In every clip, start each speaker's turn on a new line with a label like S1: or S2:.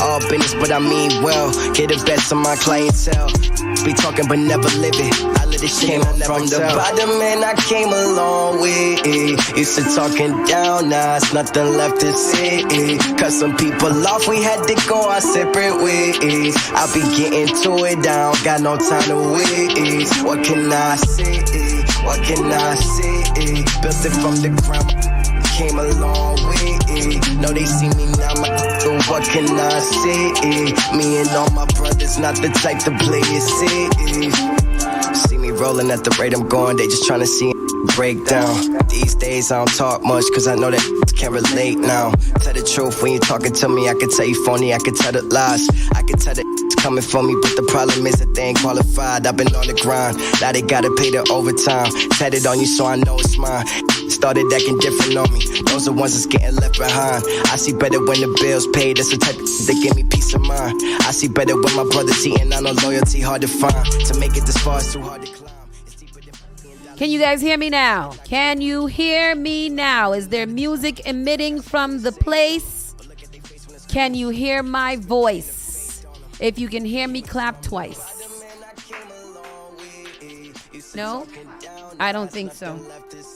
S1: All business, but I mean well. Get the best of my clientele. Be talking, but never live it. I let this shit from the bottom, and I came a long way. Used to talking down, now it's nothing left to say. Cut some people off, we had to go our separate ways. I be getting to it down, got no time to wait. What can I say? What can I say? Built it from the ground, came a long way. Know they see me now, so what can I say? Me and all my brothers, not the type to play it safe. See me rolling at the rate I'm going, they just tryna see it break down. These days I don't talk much, cause I know that can't relate now. Tell the truth when you're talking to me, I can tell you phony, I can tell the lies. I can tell that coming for me, but the problem is that they ain't qualified. I've been on the grind, now they gotta pay the overtime. Tatted on you so I know it's mine. Started acting different on me, those are ones that's getting left behind. I see better when the bills paid, that's the type of that give me peace of mind. I see better when my brother's eating, I know loyalty hard to find. To make it this far is too hard to climb.
S2: Can you guys hear me now? Can you hear me now? Is there music emitting from the place? Can you hear my voice? If you can hear me, clap twice. No? I don't think so.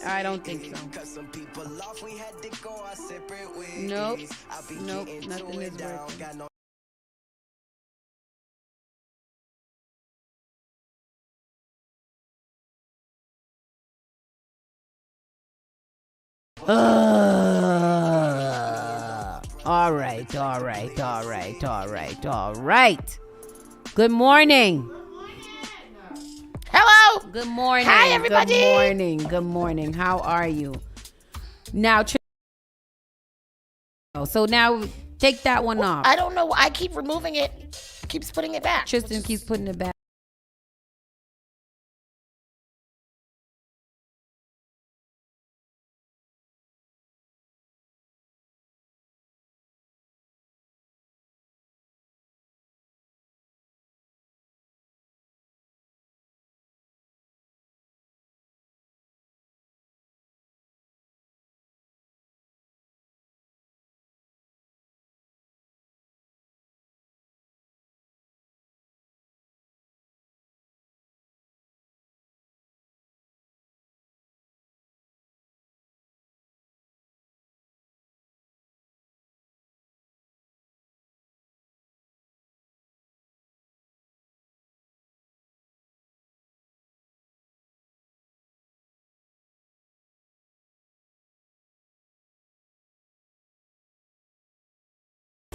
S2: I don't think so. Nope. Nope. Nothing is working. All right. Good morning.
S3: Hello.
S2: Good morning.
S3: Hi, everybody.
S2: Good morning. How are you? Now, so now take that one off.
S3: I don't know. I keep removing it. Keeps putting it back.
S2: Tristan keeps putting it back.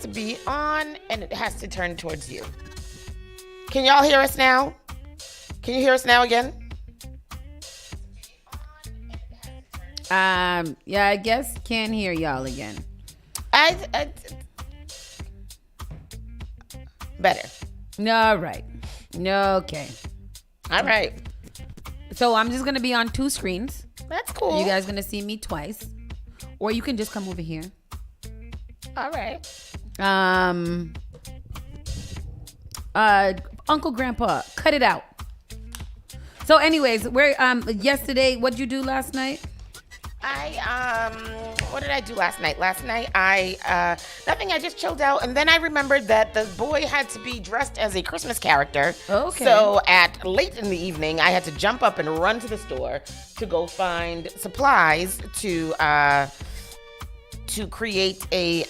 S3: To be on, and it has to turn towards you. Can y'all hear us now? Can you hear us now again?
S2: Yeah, I guess can't hear y'all again.
S3: Better.
S2: All right. Okay.
S3: All right.
S2: So I'm just gonna be on two screens.
S3: That's cool.
S2: You guys gonna see me twice, or you can just come over here.
S3: All right.
S2: Uncle Grandpa, cut it out. So anyways, yesterday, what'd you do last night?
S3: What did I do last night? Last night, nothing. I just chilled out, and then I remembered that the boy had to be dressed as a Christmas character.
S2: Okay.
S3: So at late in the evening, I had to jump up and run to the store to go find supplies to create a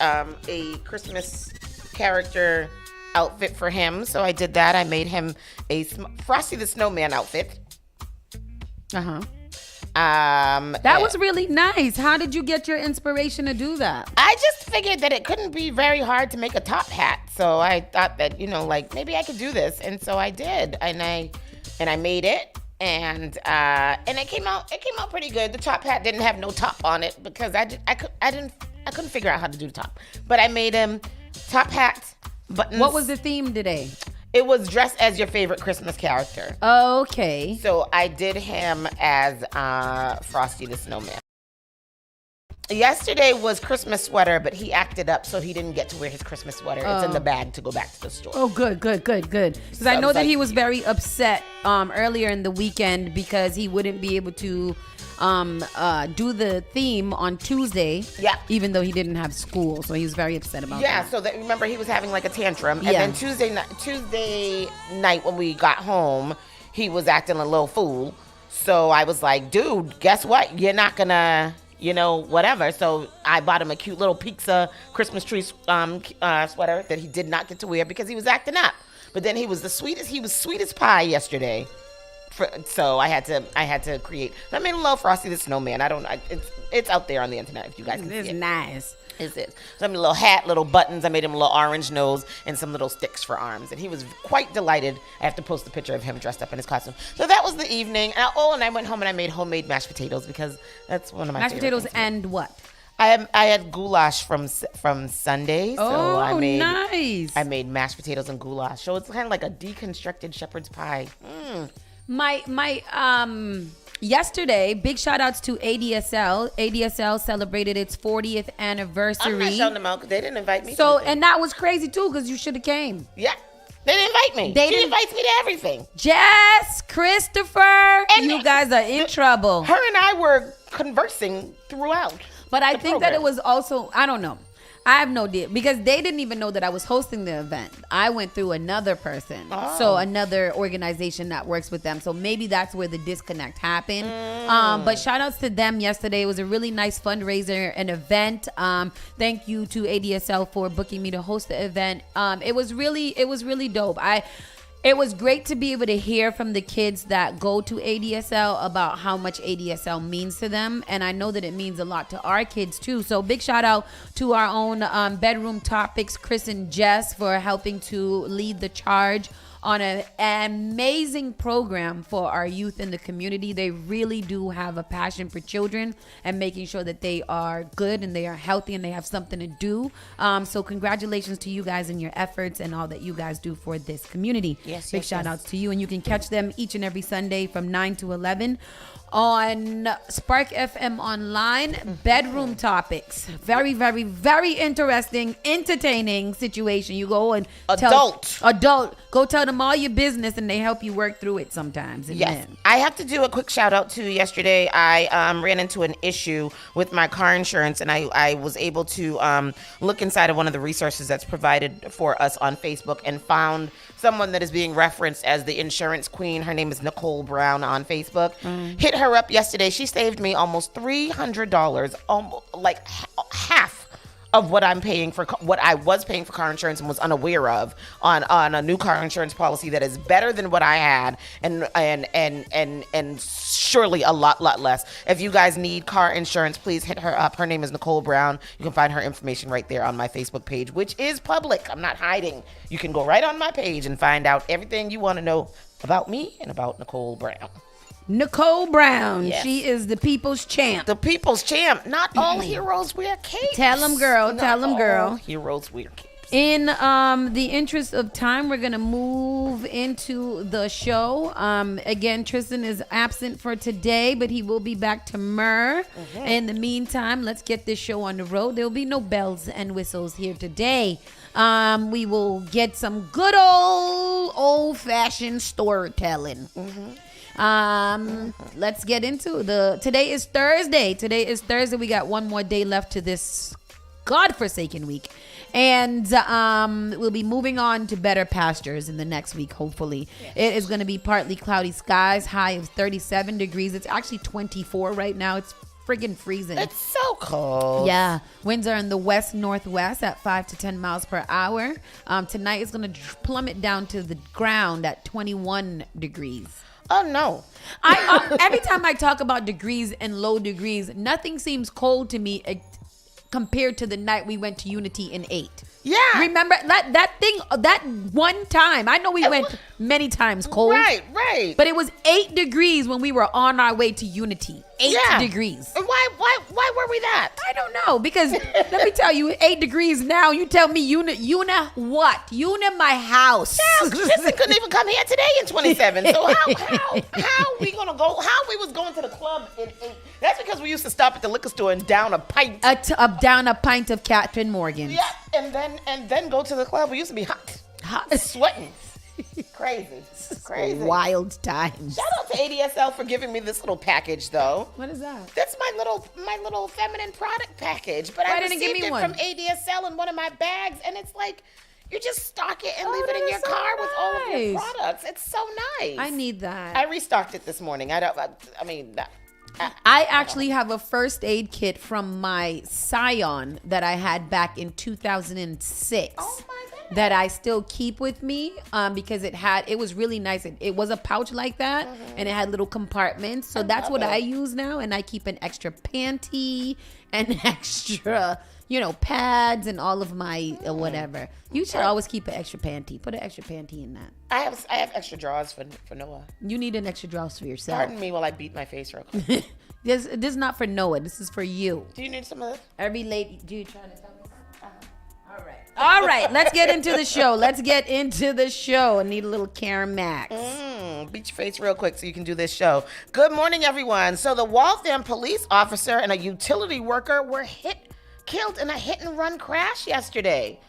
S3: Christmas character outfit for him. So I did that. I made him a Frosty the Snowman outfit.
S2: Uh-huh. That was really nice. How did you get your inspiration to do that?
S3: I just figured that it couldn't be very hard to make a top hat. So I thought that, maybe I could do this. And so I did. And I made it. And it came out pretty good. The top hat didn't have no top on it because I couldn't figure out how to do the top. But I made him top hat, buttons.
S2: What was the theme today?
S3: It was dress as your favorite Christmas character.
S2: Okay.
S3: So I did him as Frosty the Snowman. Yesterday was Christmas sweater, but he acted up, so he didn't get to wear his Christmas sweater. It's in the bag to go back to the store.
S2: Oh, good. Because
S3: So
S2: I know that
S3: like,
S2: he was very upset earlier in the weekend because he wouldn't be able to do the theme on Tuesday.
S3: Yeah.
S2: Even though he didn't have school, so he was very upset about
S3: Yeah,
S2: that.
S3: so that, remember he was having like a tantrum, and
S2: Yeah.
S3: then Tuesday night when we got home, he was acting a little fool. So I was like, dude, guess what? You're not gonna, whatever. So I bought him a cute little pizza Christmas tree sweater that he did not get to wear because he was acting up. But then he was sweet as pie yesterday. So I had to create. I made a little Frosty the Snowman. It's out there on the internet if you guys can see it.
S2: It's nice.
S3: Is it? So I made a little hat, little buttons. I made him a little orange nose and some little sticks for arms. And he was quite delighted. I have to post a picture of him dressed up in his costume. So that was the evening. And I went home and I made homemade mashed potatoes because that's one of my
S2: Mashed
S3: favorite
S2: potatoes
S3: things.
S2: and what?
S3: I had goulash from Sunday. So
S2: Nice.
S3: I made mashed potatoes and goulash. So it's kind of like a deconstructed shepherd's pie.
S2: My yesterday, big shout outs to ADSL. ADSL celebrated its 40th anniversary.
S3: I'm not showing them out because they didn't invite me.
S2: So, and that was crazy too because you should have came.
S3: Yeah. They didn't invite me. She invites me to everything.
S2: Jess, Christopher, you guys are in trouble.
S3: Her and I were conversing throughout.
S2: But I
S3: the
S2: think
S3: program.
S2: that it was also, I don't know. I have no idea because they didn't even know that I was hosting the event. I went through another person. So another organization that works with them. So maybe that's where the disconnect happened. But shout outs to them yesterday. It was a really nice fundraiser and event. Thank you to ADSL for booking me to host the event. It was really dope. It was great to be able to hear from the kids that go to ADSL about how much ADSL means to them. And I know that it means a lot to our kids too. So big shout out to our own Bedroom Topics, Chris and Jess, for helping to lead the charge on an amazing program for our youth in the community. They really do have a passion for children and making sure that they are good and they are healthy and they have something to do. So congratulations to you guys and your efforts and all that you guys do for this community. Big shout outs to you. And you can catch them each and every Sunday from 9 to 11 on Spark FM Online. Bedroom Topics. Very, very, very interesting, entertaining situation. You go and adult. Go tell them all your business and they help you work through it sometimes.
S3: Yes. I have to do a quick shout out to yesterday. I ran into an issue with my car insurance and I was able to look inside of one of the resources that's provided for us on Facebook and found someone that is being referenced as the insurance queen. Her name is Nicole Brown on Facebook. Hit her up yesterday. She saved me almost $300, almost like half of what I'm paying for what I was paying for car insurance and was unaware of on a new car insurance policy that is better than what I had and surely a lot less. If you guys need car insurance, please hit her up. Her name is Nicole Brown. You can find her information right there on my Facebook page, which is public. I'm not hiding. You can go right on my page and find out everything you want to know about me and about Nicole Brown.
S2: Nicole Brown.
S3: Yes.
S2: She is the people's champ.
S3: The people's champ. Not all heroes wear capes.
S2: Tell them, girl. Tell them, girl.
S3: All heroes wear capes.
S2: In the interest of time, we're going to move into the show. Again, Tristan is absent for today, but he will be back tomorrow. In the meantime, let's get this show on the road. There will be no bells and whistles here today. We will get some good old-fashioned storytelling. Let's get into today is Thursday. We got one more day left to this godforsaken week. And we'll be moving on to better pastures in the next week, hopefully. Yes. It is going to be partly cloudy skies, high of 37 degrees. It's actually 24 right now. It's friggin' freezing.
S3: It's so cold.
S2: Yeah. Winds are in the west-northwest at 5 to 10 miles per hour. Tonight is going to plummet down to the ground at 21 degrees.
S3: Oh, no.
S2: Every time I talk about degrees and low degrees, nothing seems cold to me compared to the night we went to Unity in 8.
S3: Yeah.
S2: Remember that one time. I know we went many times cold.
S3: Right.
S2: But it was 8 degrees when we were on our way to Unity. 8
S3: Yeah.
S2: degrees.
S3: And why were we that?
S2: I don't know, because let me tell you, 8 degrees now. You tell me, Una what? Una my house.
S3: Tristan couldn't even come here today in 27. So how we gonna go? How we was going to the club in 8? That's because we used to stop at the liquor store and down a pint.
S2: Down a pint of Captain Morgan.
S3: Yeah, and then go to the club. We used to be hot, sweating. Crazy.
S2: Wild times.
S3: Shout out to ADSL for giving me this little package, though.
S2: What is that?
S3: That's my little feminine product package. But I received it from ADSL in one of my bags, and it's like you just stock it and leave it in your car with all of your products. It's so nice.
S2: I need that.
S3: I restocked it this morning. I
S2: actually have a first aid kit from my Scion that I had back in 2006.
S3: Oh my goodness.
S2: That I still keep with me because it was really nice. It was a pouch like that, and it had little compartments. So that's what I use now, and I keep an extra panty and extra, pads and all of my whatever. You should always keep an extra panty. Put an extra panty in that.
S3: I have extra drawers for Noah.
S2: You need an extra drawers for yourself.
S3: Pardon me while I beat my face real quick.
S2: This is not for Noah. This is for you.
S3: Do you need some of this?
S2: Every lady, do you trying to tell me? All right, let's get into the show. I need a little Karen Max.
S3: Beat your face real quick so you can do this show. Good morning, everyone. So the Waltham police officer and a utility worker were killed in a hit-and-run crash yesterday.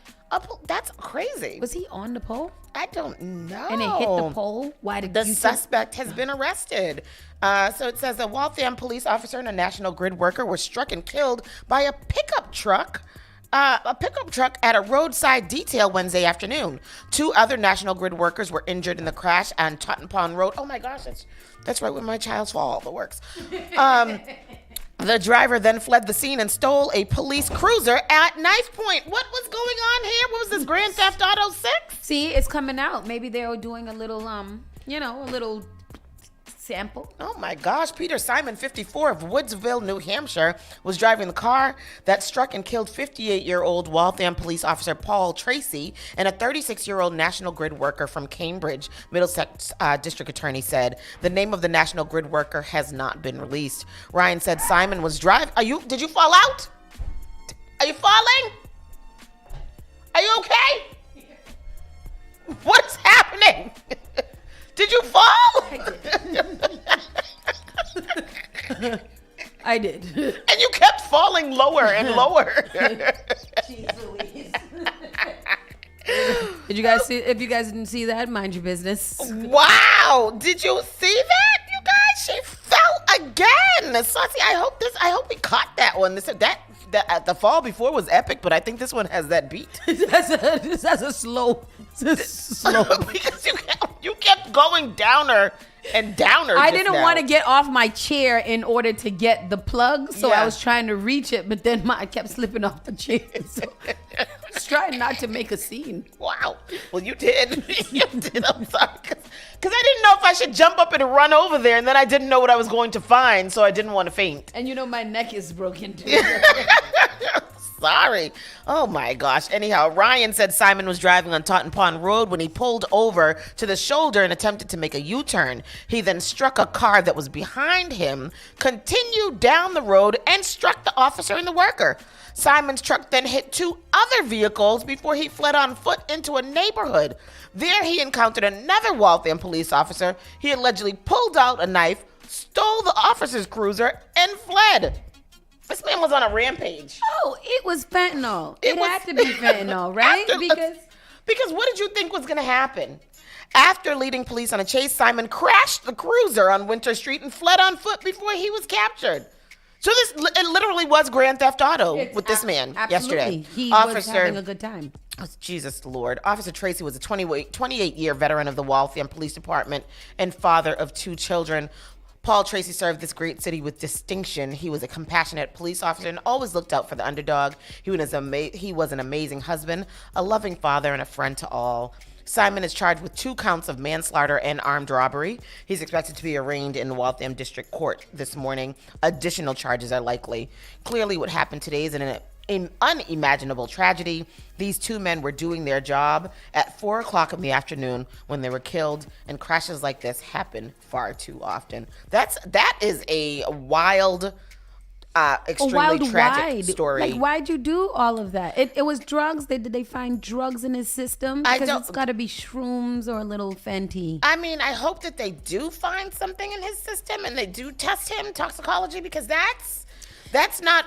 S3: That's crazy.
S2: Was he on the pole?
S3: I don't know.
S2: And it hit the pole? Why did
S3: the suspect has been arrested? So it says a Waltham police officer and a National Grid worker were struck and killed by a pickup truck. At a roadside detail Wednesday afternoon. 2 other National Grid workers were injured in the crash on Tottenham Road. Oh my gosh, that's right when my child's fall. That works. The driver then fled the scene and stole a police cruiser at knife point. What was going on here? What was this, Grand Theft Auto 6?
S2: See, it's coming out. Maybe they were doing a little, a little sample.
S3: Oh my gosh, Peter Simon, 54, of Woodsville, New Hampshire, was driving the car that struck and killed 58-year-old Waltham police officer Paul Tracy and a 36-year-old National Grid worker from Cambridge. Middlesex District Attorney said the name of the National Grid worker has not been released. Ryan said Simon was driving. Did you fall out? Are you falling? Are you okay? What's happening? Did you fall?
S2: I did.
S3: And you kept falling lower and lower.
S2: Jeez Louise. Did you guys see? If you guys didn't see that, mind your business.
S3: Wow. Did you see that, you guys? She fell again. Saucy, I hope we caught that one. The fall before was epic, but I think this one has that beat.
S2: That's a slow.
S3: Because you kept going downer and downer.
S2: I didn't want to get off my chair in order to get the plug, so I was trying to reach it, but then I kept slipping off the chair. So I was trying not to make a scene.
S3: Wow. Well, you did. You did. I'm sorry. Because I didn't know if I should jump up and run over there, and then I didn't know what I was going to find, so I didn't want to faint.
S2: And my neck is broken too.
S3: Sorry. Oh my gosh. Anyhow, Ryan said Simon was driving on Totten Pond Road when he pulled over to the shoulder and attempted to make a U-turn. He then struck a car that was behind him, continued down the road, and struck the officer and the worker. Simon's truck then hit 2 other vehicles before he fled on foot into a neighborhood. There he encountered another Waltham police officer. He allegedly pulled out a knife, stole the officer's cruiser, and fled. This man was on a rampage.
S2: Oh, it was fentanyl. It had to be fentanyl, right?
S3: Because what did you think was going to happen? After leading police on a chase, Simon crashed the cruiser on Winter Street and fled on foot before he was captured. So it literally was Grand Theft Auto with this man yesterday.
S2: He was having a good time.
S3: Oh, Jesus Lord. Officer Tracy was a 28-year veteran of the Waltham Police Department and father of 2 children. Paul Tracy served this great city with distinction. He was a compassionate police officer and always looked out for the underdog. He was an amazing husband, a loving father, and a friend to all. Simon is charged with 2 counts of manslaughter and armed robbery. He's expected to be arraigned in the Waltham District Court this morning. Additional charges are likely. Clearly, what happened today is an unimaginable tragedy. These two men were doing their job at 4 o'clock in the afternoon when they were killed, and crashes like this happen far too often. That is a wild, extremely tragic story.
S2: Like, why'd you do all of that? It was drugs. Did they find drugs in his system? Because it's got to be shrooms or a little Fenty.
S3: I mean, I hope that they do find something in his system and they do test him toxicology, because that's not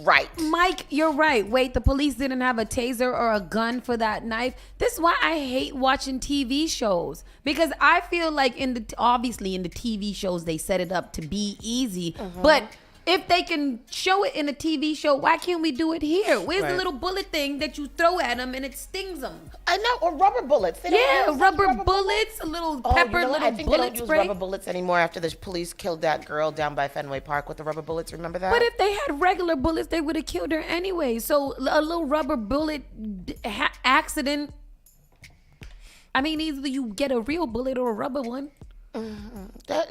S3: right.
S2: Mike, you're right. Wait, the police didn't have a taser or a gun for that knife. This is why I hate watching TV shows, because I feel like obviously in the TV shows they set it up to be easy, but if they can show it in a TV show, why can't we do it here? Where's the little bullet thing that you throw at them and it stings them?
S3: I know, or rubber bullets.
S2: Rubber bullets, a little pepper, little
S3: I think
S2: bullet
S3: they don't use
S2: spray.
S3: rubber bullets anymore after the police killed that girl down by Fenway Park with the rubber bullets. Remember that?
S2: But if they had regular bullets, they would have killed her anyway. So a little rubber bullet accident. I mean, either you get a real bullet or a rubber one.
S3: But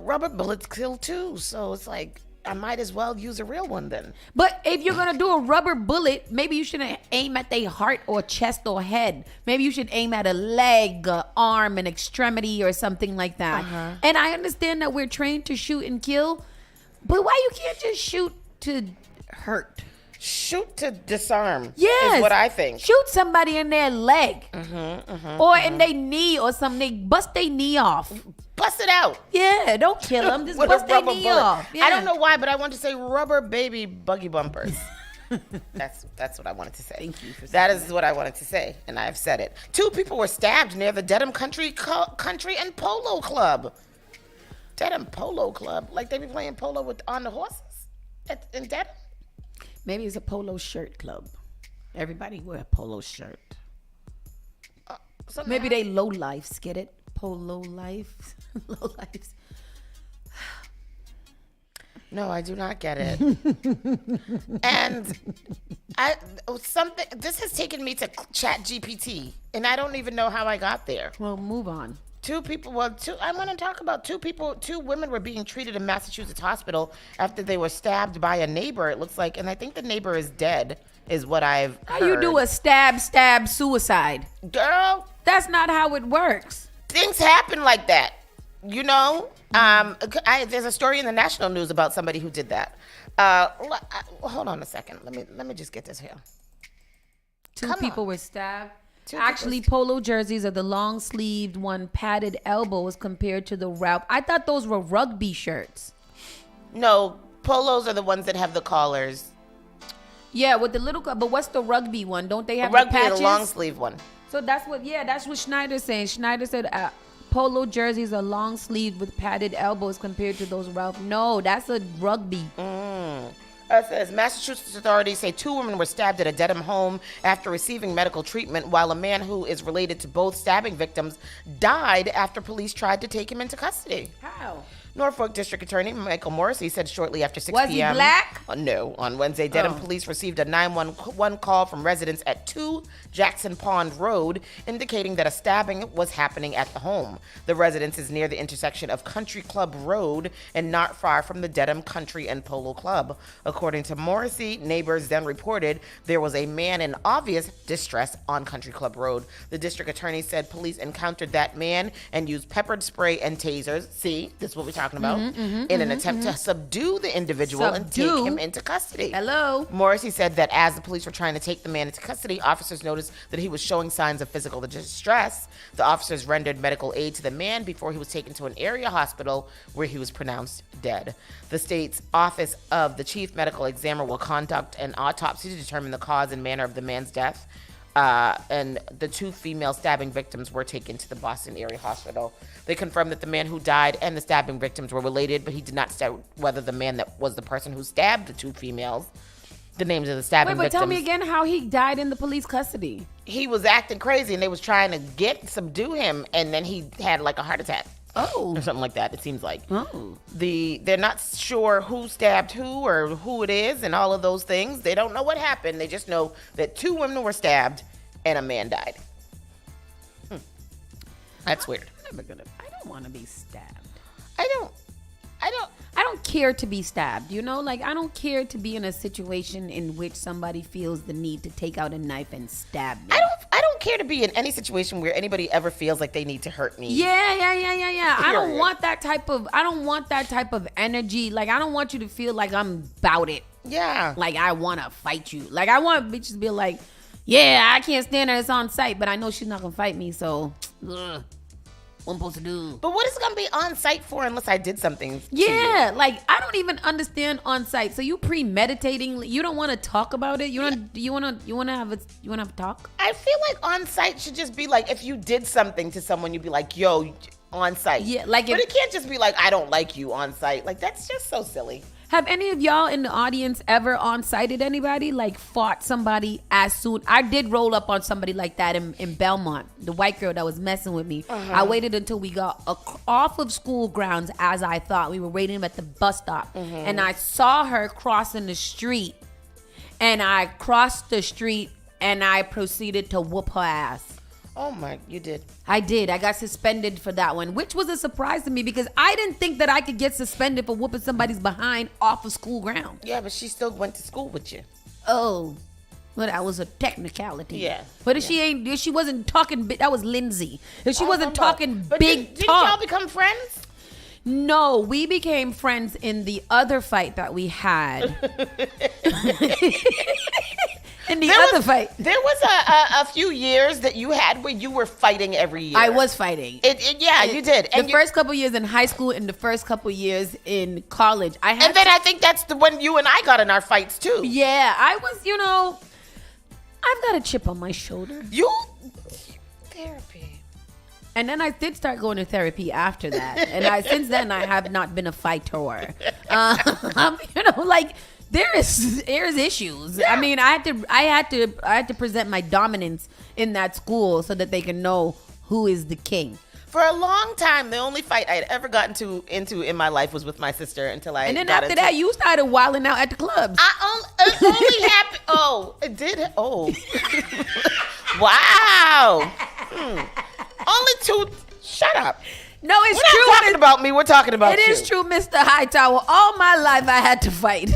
S3: rubber bullets kill too, so it's like I might as well use a real one then.
S2: But if you're gonna do a rubber bullet, maybe you shouldn't aim at their heart or chest or head. Maybe you should aim at a leg, arm, an extremity or something like that. And I understand that we're trained to shoot and kill, but why you can't just shoot to hurt?
S3: Shoot to disarm.
S2: Yes,
S3: is what I think.
S2: Shoot somebody in their leg, or in their knee or something. They bust their knee off.
S3: Bust it out.
S2: Yeah, don't kill them. Just bust their knee off. Yeah.
S3: I don't know why, but I want to say rubber baby buggy bumpers. That's what I wanted to say.
S2: Thank you for saying
S3: that. Is what I wanted to say, and I've said it. 2 people were stabbed near the Dedham Country and Polo Club. Dedham Polo Club, like they be playing polo on the horses in Dedham.
S2: Maybe it's a polo shirt club. Everybody wear a polo shirt. Maybe they low lifes, get it? Polo life, low lives.
S3: No, I do not get it. And this has taken me to ChatGPT, and I don't even know how I got there.
S2: Well, move on.
S3: I want to talk about 2 women were being treated in Massachusetts hospital after they were stabbed by a neighbor, it looks like, and I think the neighbor is dead, is what I've heard.
S2: How you do a stab suicide?
S3: Girl.
S2: That's not how it works.
S3: Things happen like that, you know? There's a story in the national news about somebody who did that. Hold on a second. Let me just get this here.
S2: 2 people were stabbed. Actually, polo jerseys are the long-sleeved one, padded elbows compared to the Ralph. I thought those were rugby shirts.
S3: No, polos are the ones that have the collars.
S2: Yeah, with the little. But what's the rugby one? Don't they have
S3: rugby
S2: the patches?
S3: Is a long-sleeve one.
S2: So that's what Schneider's saying. Schneider said polo jerseys are long-sleeved with padded elbows compared to those Ralph. No, that's a rugby.
S3: It says Massachusetts authorities say 2 women were stabbed at a Dedham home after receiving medical treatment, while a man who is related to both stabbing victims died after police tried to take him into custody.
S2: How?
S3: Norfolk District Attorney Michael Morrissey said shortly after 6
S2: p.m.
S3: Was he
S2: black?
S3: No. On Wednesday, Dedham police received a 911 call from residents at 2 Jackson Pond Road indicating that a stabbing was happening at the home. The residence is near the intersection of Country Club Road and not far from the Dedham Country and Polo Club. According to Morrissey, neighbors then reported there was a man in obvious distress on Country Club Road. The district attorney said police encountered that man and used peppered spray and tasers. See, this is what we're talking about. In an attempt to subdue the individual and take him into custody.
S2: Hello.
S3: Morrissey said that as the police were trying to take the man into custody, officers noticed that he was showing signs of physical distress. The officers rendered medical aid to the man before he was taken to an area hospital where he was pronounced dead. The state's Office of the Chief Medical Examiner will conduct an autopsy to determine the cause and manner of the man's death. And the 2 female stabbing victims were taken to the Boston area hospital. They confirmed that the man who died and the stabbing victims were related, but he did not state whether the man that was the person who stabbed the 2 females. The names of the stabbing victims.
S2: Wait, but tell me again how he died in the police custody.
S3: He was acting crazy, and they was trying to subdue him, and then he had like a heart attack.
S2: Oh.
S3: Or something like that, it seems like.
S2: Oh.
S3: They're not sure who stabbed who or who it is and all of those things. They don't know what happened. They just know that 2 women were stabbed and a man died. That's weird.
S2: I don't want to be stabbed.
S3: I don't
S2: care to be stabbed, you know? Like, I don't care to be in a situation in which somebody feels the need to take out a knife and stab me.
S3: I don't care to be in any situation where anybody ever feels like they need to hurt me.
S2: Yeah. I don't want that type of energy. Like, I don't want you to feel like I'm about it.
S3: Yeah.
S2: Like, I want to fight you. Like, I want bitches to be like, yeah, I can't stand her. It's on site, but I know she's not going to fight me, so what I'm supposed to do.
S3: But what is it going to be on site for unless I did something?
S2: Yeah, like I don't even understand on site. So you premeditating, you don't want to talk about it. You want to have a talk.
S3: I feel like on site should just be like if you did something to someone, you'd be like, yo, on site.
S2: Yeah, like
S3: but it can't just be like I don't like you on site. Like that's just so silly.
S2: Have any of y'all in the audience ever on-sited anybody? Like fought somebody as soon? I did roll up on somebody like that in Belmont. The white girl that was messing with me. I waited until we got off of school grounds as I thought. We were waiting at the bus stop. And I saw her crossing the street. And I crossed the street and I proceeded to whoop her ass.
S3: Oh my, you did.
S2: I did. I got suspended for that one, which was a surprise to me because I didn't think that I could get suspended for whooping somebody's behind off of school ground.
S3: Yeah, but she still went to school with you.
S2: Oh, well, that was a technicality.
S3: Yeah.
S2: But if she wasn't talking, that was Lindsay. If she wasn't talking
S3: but
S2: big
S3: did
S2: talk.
S3: y'all become friends?
S2: No, we became friends in the other fight that we had. Fight.
S3: There was a few years that you had where you were fighting every year.
S2: I was fighting.
S3: You did.
S2: And the first couple years in high school and the first couple years in college. I
S3: think that's when you and I got in our fights too.
S2: Yeah, I was, I've got a chip on my shoulder.
S3: Therapy.
S2: And then I did start going to therapy after that. And since then, I have not been a fighter. There's issues. Yeah. I mean, I had to present my dominance in that school so that they can know who is the king.
S3: For a long time, the only fight I had ever gotten into in my life was with my sister until I.
S2: And then after that, you started wilding out at the clubs.
S3: It only happened. Oh, it did. Oh, wow. Only two. Shut up.
S2: No, it's
S3: true. We're not talking about me. We're talking about you.
S2: It is true, Mr. Hightower. All my life, I had to fight.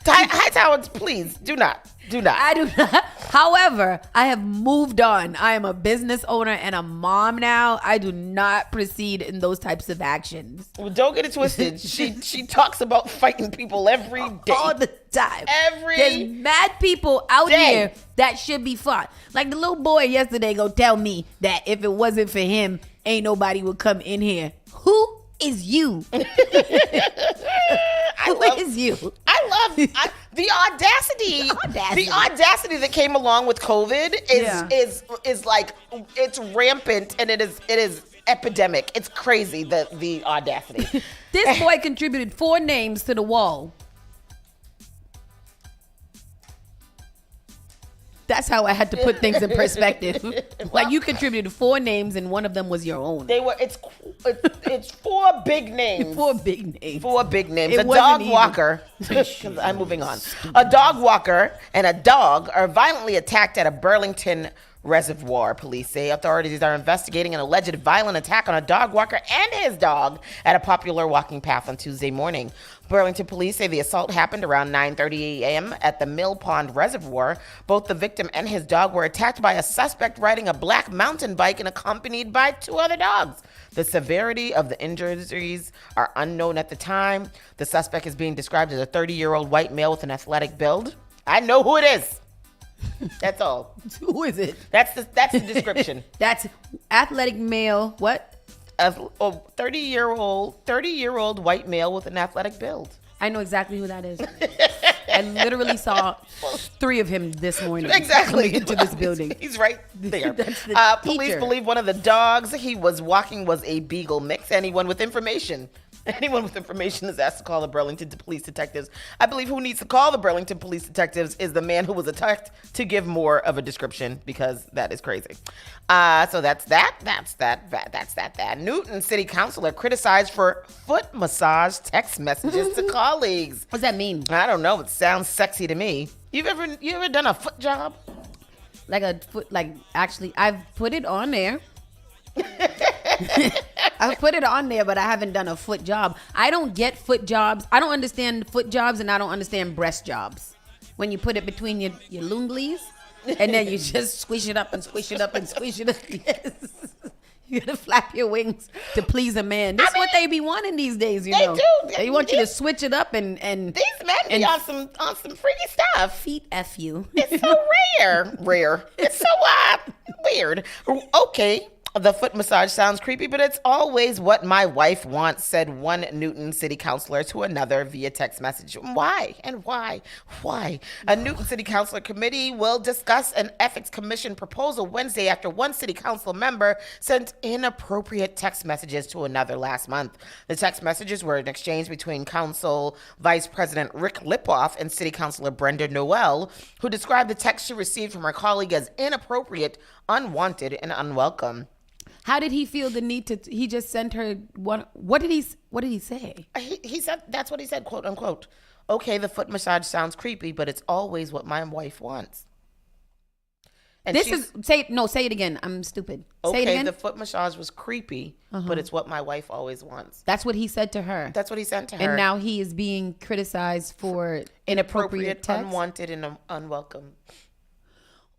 S3: Hightower, please do not.
S2: I do not. However, I have moved on. I am a business owner and a mom now. I do not proceed in those types of actions.
S3: Well, don't get it twisted. She talks about fighting people every day.
S2: All the time. There's mad people out
S3: day.
S2: here that should be fought. Like the little boy yesterday go tell me that if it wasn't for him, ain't nobody would come in here. Who is you? Who is you?
S3: I love the audacity. The audacity that came along with COVID is like it's rampant and it is epidemic. It's crazy the audacity.
S2: This boy contributed 4 names to the wall. That's how I had to put things in perspective. Like you contributed 4 names and one of them was your own.
S3: It's 4 big names.
S2: 4 big names.
S3: 4 big names. A dog walker. I'm moving on. A dog walker and a dog are violently attacked at a Burlington reservoir. Police say authorities are investigating an alleged violent attack on a dog walker and his dog at a popular walking path on Tuesday morning. Burlington police say the assault happened around 9:30 a.m. at the Mill Pond Reservoir. Both the victim and his dog were attacked by a suspect riding a black mountain bike and accompanied by 2 other dogs. The severity of the injuries are unknown at the time. The suspect is being described as a 30-year-old white male with an athletic build. I know who it is. That's all.
S2: Who is it?
S3: That's the description.
S2: That's athletic male. What?
S3: A 30-year-old white male with an athletic build.
S2: I know exactly who that is. I literally saw 3 of him this morning.
S3: Exactly.
S2: Coming into this building.
S3: He's right there.
S2: That's the
S3: police
S2: teacher.
S3: believe one of the dogs he was walking was a beagle mix. Anyone with information is asked to call the Burlington Police Detectives. I believe who needs to call the Burlington Police Detectives is the man who was attacked to give more of a description because that is crazy. So that's that. Newton City Councilor criticized for foot massage text messages to colleagues.
S2: What's that mean?
S3: I don't know. It sounds sexy to me. You ever done a foot job?
S2: Actually, I've put it on there. I put it on there, but I haven't done a foot job. I don't get foot jobs. I don't understand foot jobs, and I don't understand breast jobs. When you put it between your lunglies, and then you just squish it up and squish it up and squish it up. Yes. You gotta flap your wings to please a man. This is what they be wanting these days, you know.
S3: They do.
S2: They want you to switch it up and
S3: these men be on some freaky stuff.
S2: feet F you.
S3: It's so rare. It's so weird. Okay. The foot massage sounds creepy, but it's always what my wife wants, said one Newton city councilor to another via text message. Why? And why? Why? A Newton city councilor committee will discuss an ethics commission proposal Wednesday after one city council member sent inappropriate text messages to another last month. The text messages were an exchange between council vice president Rick Lipoff and city councilor Brenda Noel, who described the text she received from her colleague as inappropriate, unwanted, and unwelcome.
S2: How did he feel the need to? He just sent her one. What did he say?
S3: He said that's what he said, quote unquote. Okay, the foot massage sounds creepy, but it's always what my wife wants. And
S2: say it again. I'm stupid. Say it
S3: okay,
S2: again.
S3: the foot massage was creepy, but it's what my wife always wants.
S2: That's what he said to her.
S3: That's what he sent to her.
S2: And now he is being criticized for inappropriate text.
S3: Unwanted, and unwelcome.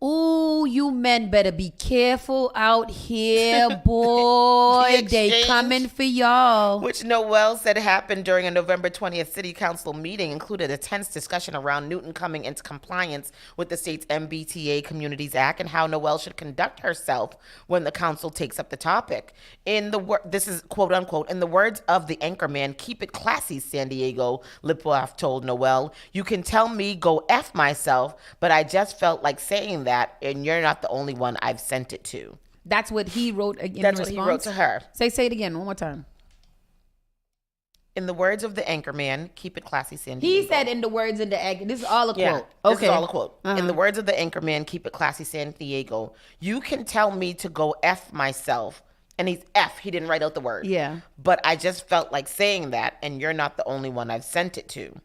S2: Ooh, you men better be careful out here, boy. They coming for y'all.
S3: Which Noel said happened during a November 20th city council meeting, included a tense discussion around Newton coming into compliance with the state's MBTA Communities Act and how Noel should conduct herself when the council takes up the topic. This is quote unquote, in the words of the anchorman, keep it classy, San Diego, Lipoff told Noel. You can tell me go F myself, but I just felt like saying that, and you're not the only one I've sent it to.
S2: That's what he wrote in
S3: That's
S2: response?
S3: what he wrote to her.
S2: Say it again one more time.
S3: In the words of the anchorman, keep it classy, San Diego.
S2: He said in the words of the anchor. This is all a quote.
S3: Yeah,
S2: Okay.
S3: This is all a quote. In the words of the anchorman, keep it classy, San Diego. You can tell me to go F myself. And he's F. He didn't write out the word.
S2: Yeah.
S3: But I just felt like saying that, and you're not the only one I've sent it to.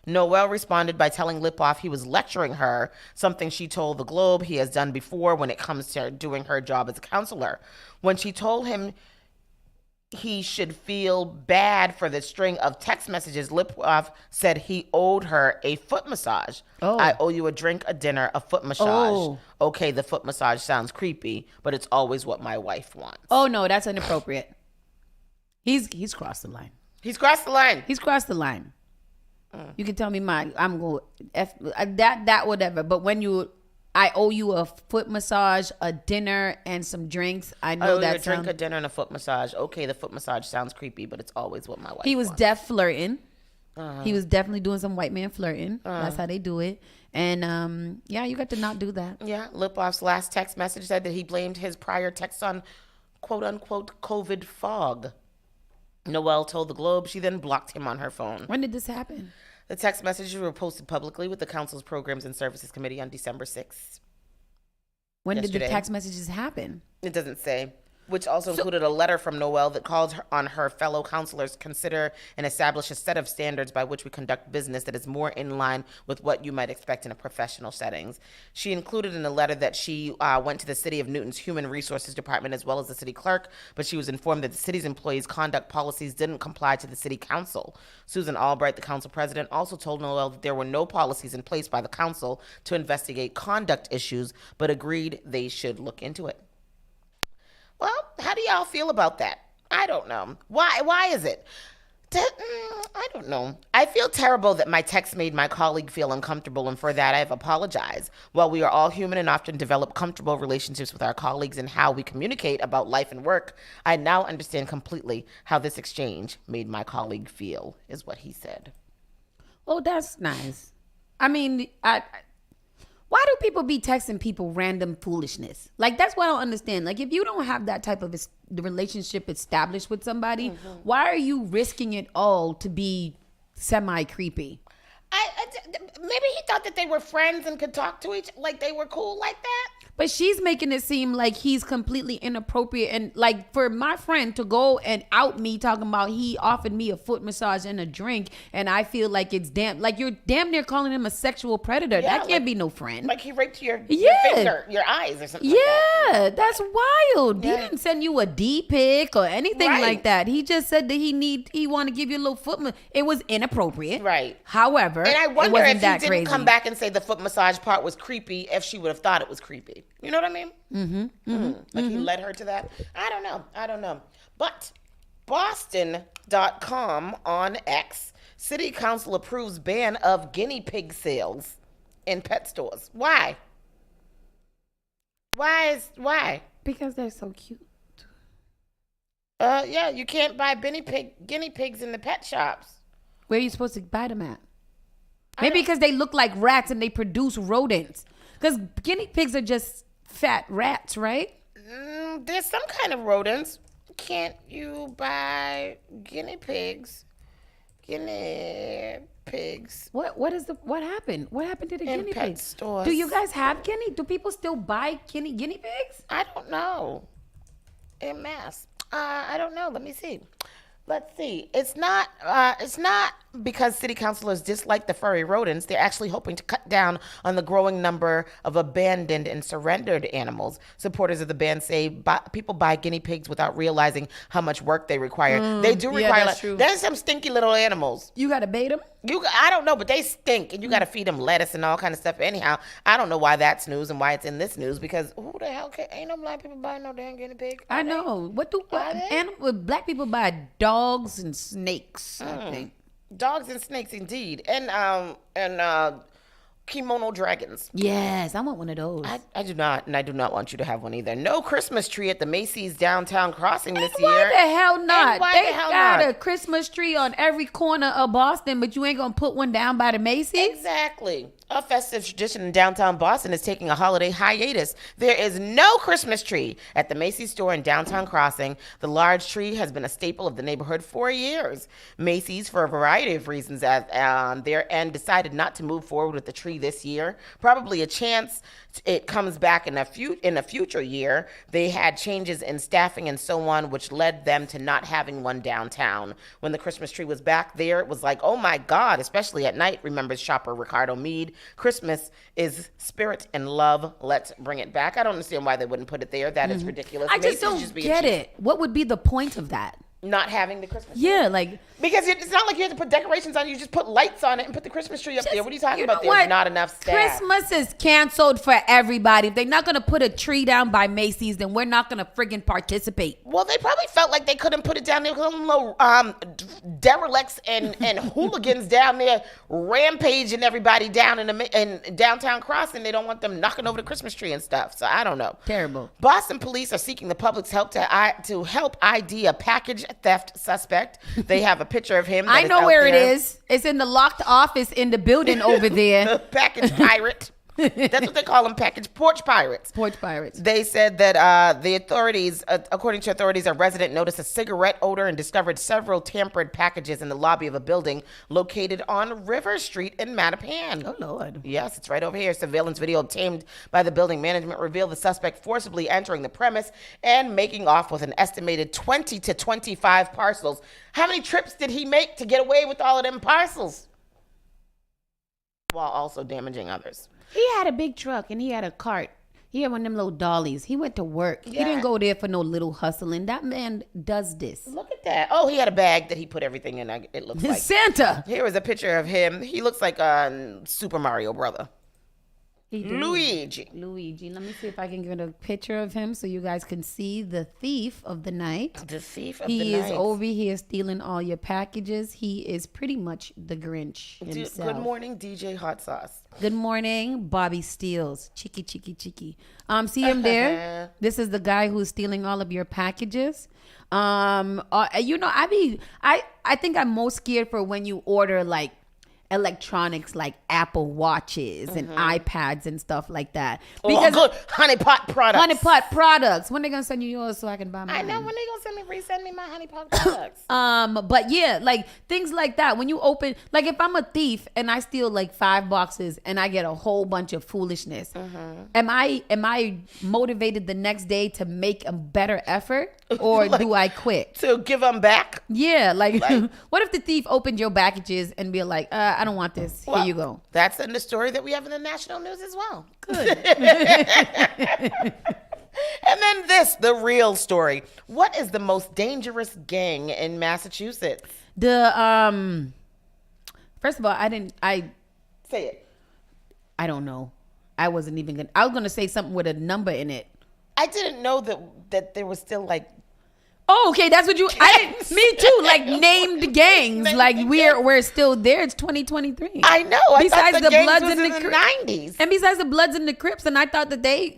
S3: Noel responded by telling Lipoff he was lecturing her, something she told the Globe he has done before when it comes to doing her job as a counselor. When she told him he should feel bad for the string of text messages, Lipoff said he owed her a foot massage.
S2: Oh.
S3: I owe you a drink, a dinner, a foot massage.
S2: Oh.
S3: Okay, the foot massage sounds creepy, but it's always what my wife wants.
S2: Oh no, that's inappropriate. He's crossed the line.
S3: He's crossed the line.
S2: He's crossed the line. You can tell me I'm going F that whatever. But when I owe you a foot massage, a dinner, and some drinks. I know that
S3: a drink, a dinner, and a foot massage. Okay, the foot massage sounds creepy, but it's always what my wife
S2: He was
S3: wants.
S2: def flirting. He was definitely doing some white man flirting. That's how they do it. And yeah, you got to not do that.
S3: Yeah, Lipoff's last text message said that he blamed his prior text on quote unquote COVID fog. Noel told the Globe she then blocked him on her phone.
S2: When did this happen?
S3: The text messages were posted publicly with the council's Programs and Services Committee on December 6th.
S2: When
S3: Yesterday.
S2: did the text messages happen?
S3: It doesn't say. Which also included a letter from Noel that called on her fellow counselors consider and establish a set of standards by which we conduct business that is more in line with what you might expect in a professional settings. She included in the letter that she went to the City of Newton's Human Resources Department as well as the city clerk, but she was informed that the city's employees' conduct policies didn't comply to the city council. Susan Albright, the council president, also told Noel that there were no policies in place by the council to investigate conduct issues, but agreed they should look into it. Well, how do y'all feel about that? I don't know. Why is it? I don't know. I feel terrible that my text made my colleague feel uncomfortable, and for that I have apologized. While we are all human and often develop comfortable relationships with our colleagues and how we communicate about life and work, I now understand completely how this exchange made my colleague feel, is what he said.
S2: Oh, that's nice. I mean, why do people be texting people random foolishness? Like, that's what I don't understand. Like, if you don't have that type of the relationship established with somebody, why are you risking it all to be semi-creepy?
S3: Maybe he thought that they were friends and could talk to like they were cool like that.
S2: But she's making it seem like he's completely inappropriate. And like for my friend to go and out me talking about he offered me a foot massage and a drink, and I feel like it's like you're damn near calling him a sexual predator.
S3: Yeah,
S2: that can't be no friend.
S3: Like he raped your finger, your eyes or something like that.
S2: That's wild.
S3: Yeah.
S2: He didn't send you a D pic or anything like that. He just said that he want to give you a little foot. It was inappropriate.
S3: Right.
S2: However,
S3: and I wonder
S2: it
S3: if
S2: wasn't
S3: he
S2: that
S3: didn't
S2: crazy.
S3: come back and say the foot massage part was creepy, if she would have thought it was creepy. You know what I mean? Like he led her to that. I don't know. But Boston.com on X, city council approves ban of guinea pig sales in pet stores. Why? Why?
S2: Because they're so cute.
S3: Yeah, you can't buy guinea pigs in the pet shops.
S2: Where are you supposed to buy them at? Maybe because they look like rats and they produce rodents. Because guinea pigs are just fat rats, right?
S3: There's some kind of rodents. Can't you buy guinea pigs? Guinea pigs.
S2: What happened? What happened to the
S3: In
S2: guinea
S3: pet
S2: pigs?
S3: stores.
S2: Do you guys have do people still buy guinea pigs?
S3: I don't know. En masse. I don't know. Let me see. Let's see. It's not because city councilors dislike the furry rodents. They're actually hoping to cut down on the growing number of abandoned and surrendered animals. Supporters of the ban say people buy guinea pigs without realizing how much work they require. They do require.
S2: that's true.
S3: There's some stinky little animals.
S2: You gotta bait them.
S3: I don't know, but they stink, and you got to feed them lettuce and all kind of stuff. Anyhow, I don't know why that's news and why it's in this news, because who the hell ain't no black people buying no damn guinea pig?
S2: I know. Black people buy dogs and snakes, I think.
S3: Dogs and snakes, indeed, and kimono dragons.
S2: Yes, I want one of those.
S3: I do not, and I do not want you to have one either. No Christmas tree at the Macy's downtown crossing this year.
S2: Why the hell not?
S3: They
S2: got a Christmas tree on every corner of Boston, but you ain't gonna put one down by the Macy's?
S3: Exactly. A festive tradition in downtown Boston is taking a holiday hiatus. There is no Christmas tree at the Macy's store in downtown Crossing. The large tree has been a staple of the neighborhood for years. Macy's, for a variety of reasons, at their end, decided not to move forward with the tree this year. Probably a chance it comes back in a future year. They had changes in staffing and so on, which led them to not having one downtown. When the Christmas tree was back there, it was like, oh my God, especially at night, remembers shopper Ricardo Mead. Christmas is spirit and love. Let's bring it back. I don't understand why they wouldn't put it there. That is ridiculous.
S2: I just don't get it. What would be the point of that?
S3: Not having the Christmas tree?
S2: Yeah, like...
S3: Because it's not like you have to put decorations on it. You just put lights on it and put the Christmas tree up there. What are you talking about? There's not enough staff.
S2: Christmas is canceled for everybody. If they're not going to put a tree down by Macy's, then we're not going to friggin' participate.
S3: Well, they probably felt like they couldn't put it down there because some little derelicts and hooligans down there rampaging everybody down in downtown Crossing. They don't want them knocking over the Christmas tree and stuff. So I don't know.
S2: Terrible.
S3: Boston police are seeking the public's help to help ID a package theft suspect. They have a picture of him.
S2: I know where it is. It's in the locked office in the building over there.
S3: The package pirate. That's what they call them, porch pirates.
S2: Porch pirates.
S3: They said that the authorities, according to authorities, a resident noticed a cigarette odor and discovered several tampered packages in the lobby of a building located on River Street in Mattapan.
S2: Oh, Lord.
S3: Yes, it's right over here. Surveillance video obtained by the building management revealed the suspect forcibly entering the premise and making off with an estimated 20 to 25 parcels. How many trips did he make to get away with all of them parcels? While also damaging others.
S2: He had a big truck and he had a cart. He had one of them little dollies. He went to work.
S3: Yeah.
S2: He didn't go there for no little hustling. That man does this.
S3: Look at that. Oh, he had a bag that he put everything in. It looks like
S2: Santa.
S3: Here is a picture of him. He looks like a Super Mario brother. Luigi.
S2: Let me see if I can get a picture of him so you guys can see the thief of the night.
S3: The thief of the night.
S2: He is over here stealing all your packages. He is pretty much the Grinch himself.
S3: Good morning, DJ Hot Sauce.
S2: Good morning, Bobby Steels. Cheeky. See him there? This is the guy who's stealing all of your packages. I think I'm most scared for when you order like electronics like Apple Watches and iPads and stuff like that.
S3: Because good honeypot products.
S2: Honeypot products. When they gonna send you yours so I can buy mine?
S3: I know when they gonna resend me my honeypot products.
S2: But yeah, like things like that. When you open, like if I'm a thief and I steal like 5 boxes and I get a whole bunch of foolishness, am I motivated the next day to make a better effort, or do I quit?
S3: To give them back?
S2: Yeah, like what if the thief opened your packages and be like, I don't want this. Here you go.
S3: That's in the story that we have in the national news as well.
S2: Good.
S3: And then the real story. What is the most dangerous gang in Massachusetts?
S2: First of all, I
S3: say it.
S2: I don't know. I was gonna say something with a number in it.
S3: I didn't know that there was still like.
S2: Oh, okay, that's what you. Me too. Like named gangs. Like we're still there. It's 2023.
S3: I know.
S2: Besides the
S3: gangs
S2: Bloods
S3: was
S2: and the
S3: in the 90s,
S2: and besides the Bloods and the Crips, and I thought that they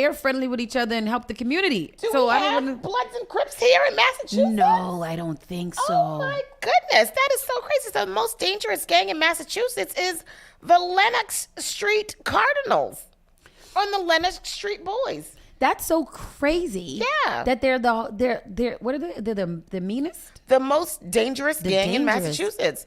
S2: are friendly with each other and help the community.
S3: Do we have Bloods and Crips here in Massachusetts?
S2: No, I don't think so.
S3: Oh my goodness, that is so crazy. So the most dangerous gang in Massachusetts is the Lenox Street Cardinals, or the Lenox Street Boys.
S2: That's so crazy.
S3: Yeah.
S2: That they're what are they? They're the meanest?
S3: The most dangerous gang in Massachusetts.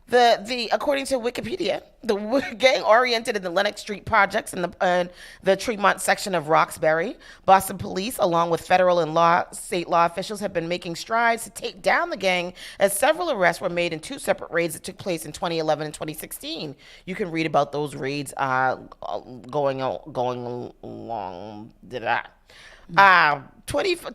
S3: The according to Wikipedia, the gang oriented in the Lenox Street projects in the Tremont section of Roxbury. Boston police, along with federal and state law officials, have been making strides to take down the gang, as several arrests were made in 2 separate raids that took place in 2011 and 2016. You can read about those raids going along.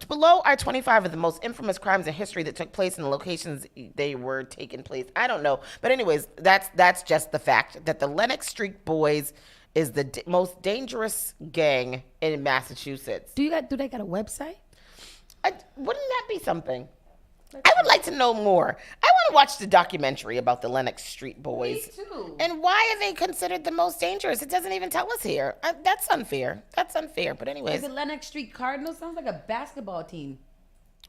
S3: Below are 25 of the most infamous crimes in history that took place in the locations they were taking place. I don't know, but anyways, that's just the fact that the Lenox Street Boys is the most dangerous gang in Massachusetts.
S2: Do they got a website?
S3: Wouldn't that be something? I would like to know more. I want to watch the documentary about the Lenox Street Boys.
S2: Me too.
S3: And why are they considered the most dangerous? It doesn't even tell us here. That's unfair. But anyways.
S2: Is it Lenox Street Cardinals? Sounds like a basketball team.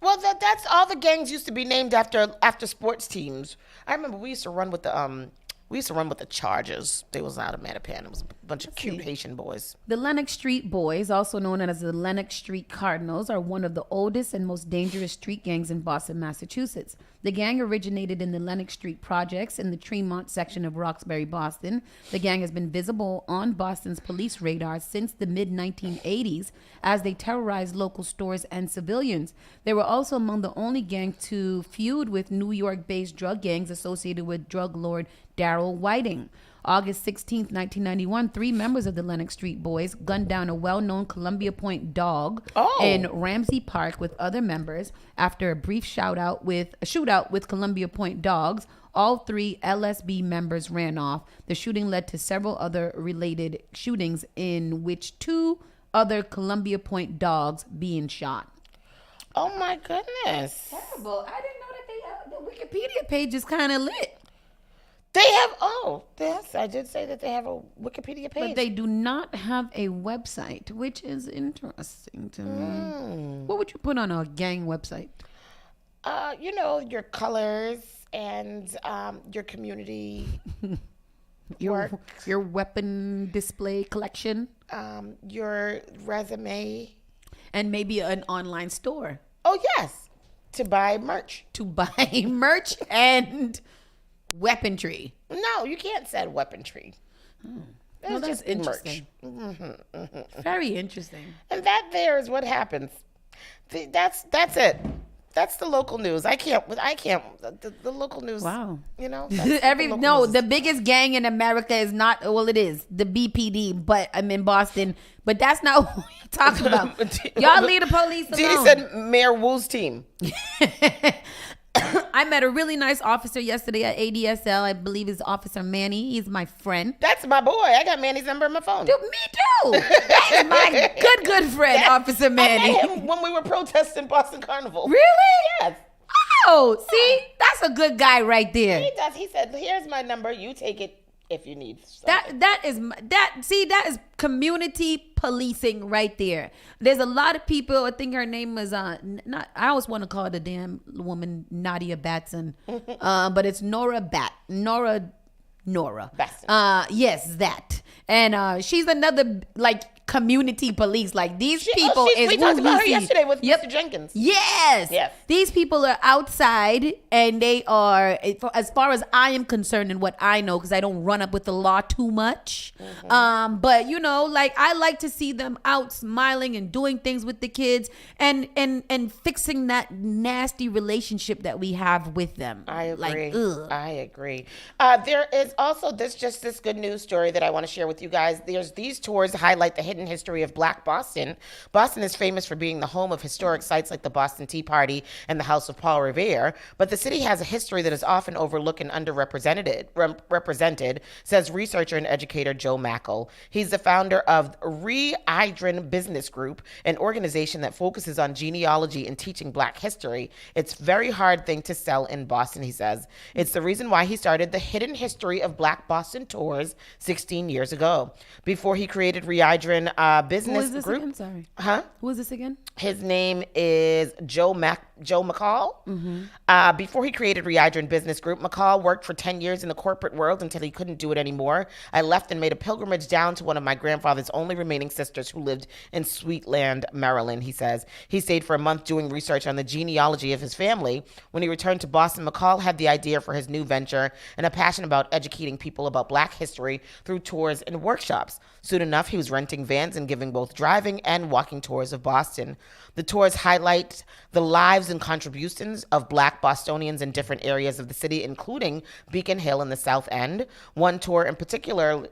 S3: Well, that's all the gangs used to be named after sports teams. I remember we used to run with the Chargers. They was out of Mattapan. It was a bunch of cute Haitian boys.
S2: The Lenox Street Boys, also known as the Lenox Street Cardinals, are one of the oldest and most dangerous street gangs in Boston, Massachusetts. The gang originated in the Lenox Street projects in the Tremont section of Roxbury, Boston. The gang has been visible on Boston's police radar since the mid-1980s as they terrorized local stores and civilians. They were also among the only gang to feud with New York-based drug gangs associated with drug lord Darryl Whiting. August 16th, 1991, 3 members of the Lenox Street Boys gunned down a well-known Columbia Point dog in Ramsey Park with other members. After a brief shootout with Columbia Point dogs, all 3 LSB members ran off. The shooting led to several other related shootings, in which 2 other Columbia Point dogs being shot.
S3: Oh my goodness!
S2: Terrible! I didn't know that the Wikipedia page is kind of lit.
S3: They have, yes, I did say that they have a Wikipedia page.
S2: But they do not have a website, which is interesting to me. What would you put on a gang website?
S3: Your colors and your community work.
S2: Your weapon display collection.
S3: Your resume.
S2: And maybe an online store.
S3: Oh, yes. To buy merch.
S2: And weaponry.
S3: No, you can't say weaponry.
S2: Well, that's interesting. Very interesting.
S3: And that there is what happens. That's it. That's the local news. I can't. The local news.
S2: Wow.
S3: The
S2: biggest gang in America is not. Well, it is the BPD, but I'm in Boston. But that's not what we're talking about. Y'all leave the police alone.
S3: Didi said Mayor Wu's team.
S2: I met a really nice officer yesterday at ADSL. I believe it's Officer Manny. He's my friend.
S3: That's my boy. I got Manny's number in my phone.
S2: Dude, me too. That is my good friend, Officer Manny.
S3: I met him when we were protesting Boston Carnival.
S2: Really?
S3: Yes.
S2: Oh, see? That's a good guy right there.
S3: He does. He said, here's my number. You take it if you need something.
S2: That is community policing right there. There's a lot of people. I think her name was I always want to call the damn woman Nadia Batson, but it's Nora Nora.
S3: Baston.
S2: Yes, that. And she's another community police. Like these people
S3: we talked about her yesterday with Mr. Jenkins.
S2: Yes. These people are outside and they are, as far as I am concerned and what I know, because I don't run up with the law too much. Mm-hmm. But I like to see them out smiling and doing things with the kids and fixing that nasty relationship that we have with them.
S3: I agree. I agree. There is also this good news story that I want to share with you guys. There's these tours highlight the hidden history of Black Boston. Boston is famous for being the home of historic sites like the Boston Tea Party and the House of Paul Revere, but the city has a history that is often overlooked and underrepresented, says researcher and educator Joe Mackel. He's the founder of Re-Idrin Business Group, an organization that focuses on genealogy and teaching Black history. It's a very hard thing to sell in Boston, he says. It's the reason why he started the Hidden History of Black Boston Tours 16 years ago. Before he created Re-Idrin Business
S2: Who is this
S3: Group.
S2: Again? Sorry.
S3: Huh?
S2: Who is this again?
S3: His name is Joe McCall. Mm-hmm. Before he created Re-Idrin Business Group, McCall worked for 10 years in the corporate world until he couldn't do it anymore. I left and made a pilgrimage down to one of my grandfather's only remaining sisters who lived in Sweetland, Maryland, he says. He stayed for a month doing research on the genealogy of his family. When he returned to Boston, McCall had the idea for his new venture and a passion about educating people about Black history through tours and workshops. Soon enough, he was renting vans and giving both driving and walking tours of Boston. The tours highlight the lives and contributions of Black Bostonians in different areas of the city, including Beacon Hill in the South End. One tour in particular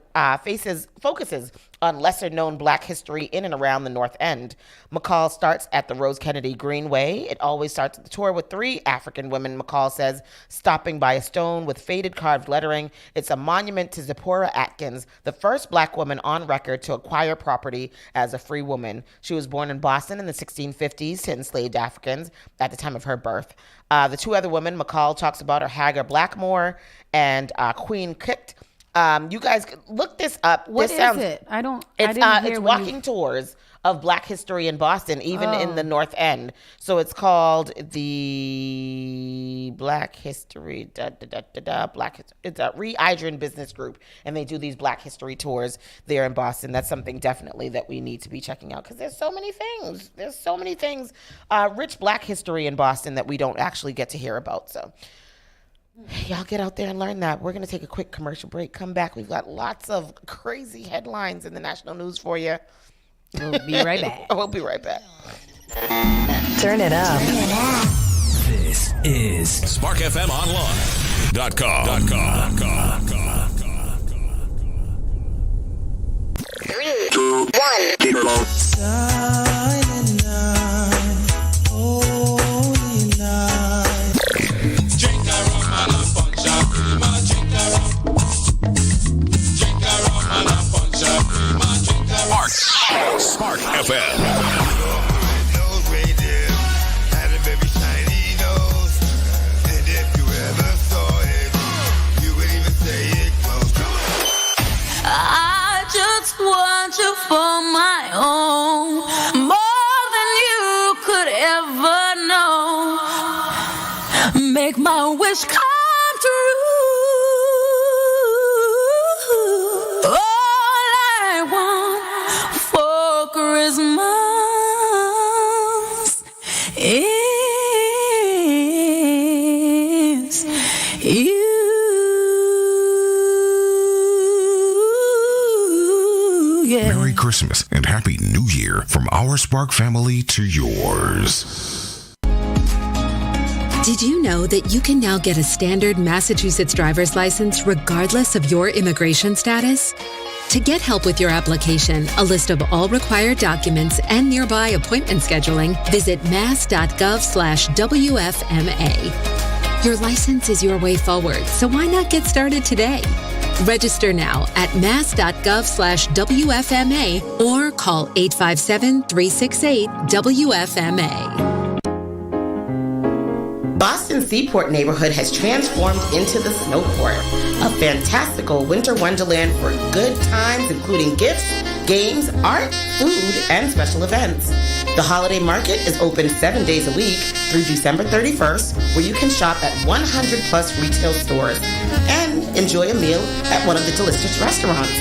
S3: focuses on lesser-known Black history in and around the North End. McCall starts at the Rose Kennedy Greenway. It always starts the tour with 3 African women, McCall says, stopping by a stone with faded carved lettering. It's a monument to Zipporah Atkins, the first Black woman on record to acquire property as a free woman. She was born in Boston in the 1650s to enslaved Africans at the time of her birth. The 2 other women McCall talks about are Hagar Blackmore and Queen Kitt. You guys look this up.
S2: What is it?
S3: It's walking tours of Black history in Boston, even in the North End. So it's called the Black History, It's a Re-Idrin Business Group, and they do these Black history tours there in Boston. That's something definitely that we need to be checking out because there's so many things. Rich Black history in Boston that we don't actually get to hear about. So y'all get out there and learn that. We're going to take a quick commercial break. Come back. We've got lots of crazy headlines in the national news for you.
S2: We'll be right back.
S3: We'll be right back.
S4: Turn it up.
S5: This is SparkFMOnline.com.
S4: 3, 2, 1.
S6: Silent night, holy night. Drink a rum and a punch up, drink a rum. Drink a rum and a punch up, drink a rum.
S5: Spark FM.
S6: I just want you for my own, more than you could ever know. Make my wish come true. All I want for Christmas is you.
S7: Merry Christmas and Happy New Year from our Spark family to yours.
S8: Did you know that you can now get a standard Massachusetts driver's license regardless of your immigration status? To get help with your application, a list of all required documents, and nearby appointment scheduling, visit mass.gov/WFMA. Your license is your way forward, so why not get started today? Register now at mass.gov/WFMA or call 857-368-WFMA.
S3: Boston's Seaport neighborhood has transformed into the Snowport, a fantastical winter wonderland for good times, including gifts, games, art, food, and special events. The holiday market is open 7 days a week through December 31st, where you can shop at 100 plus retail stores and enjoy a meal at one of the delicious restaurants.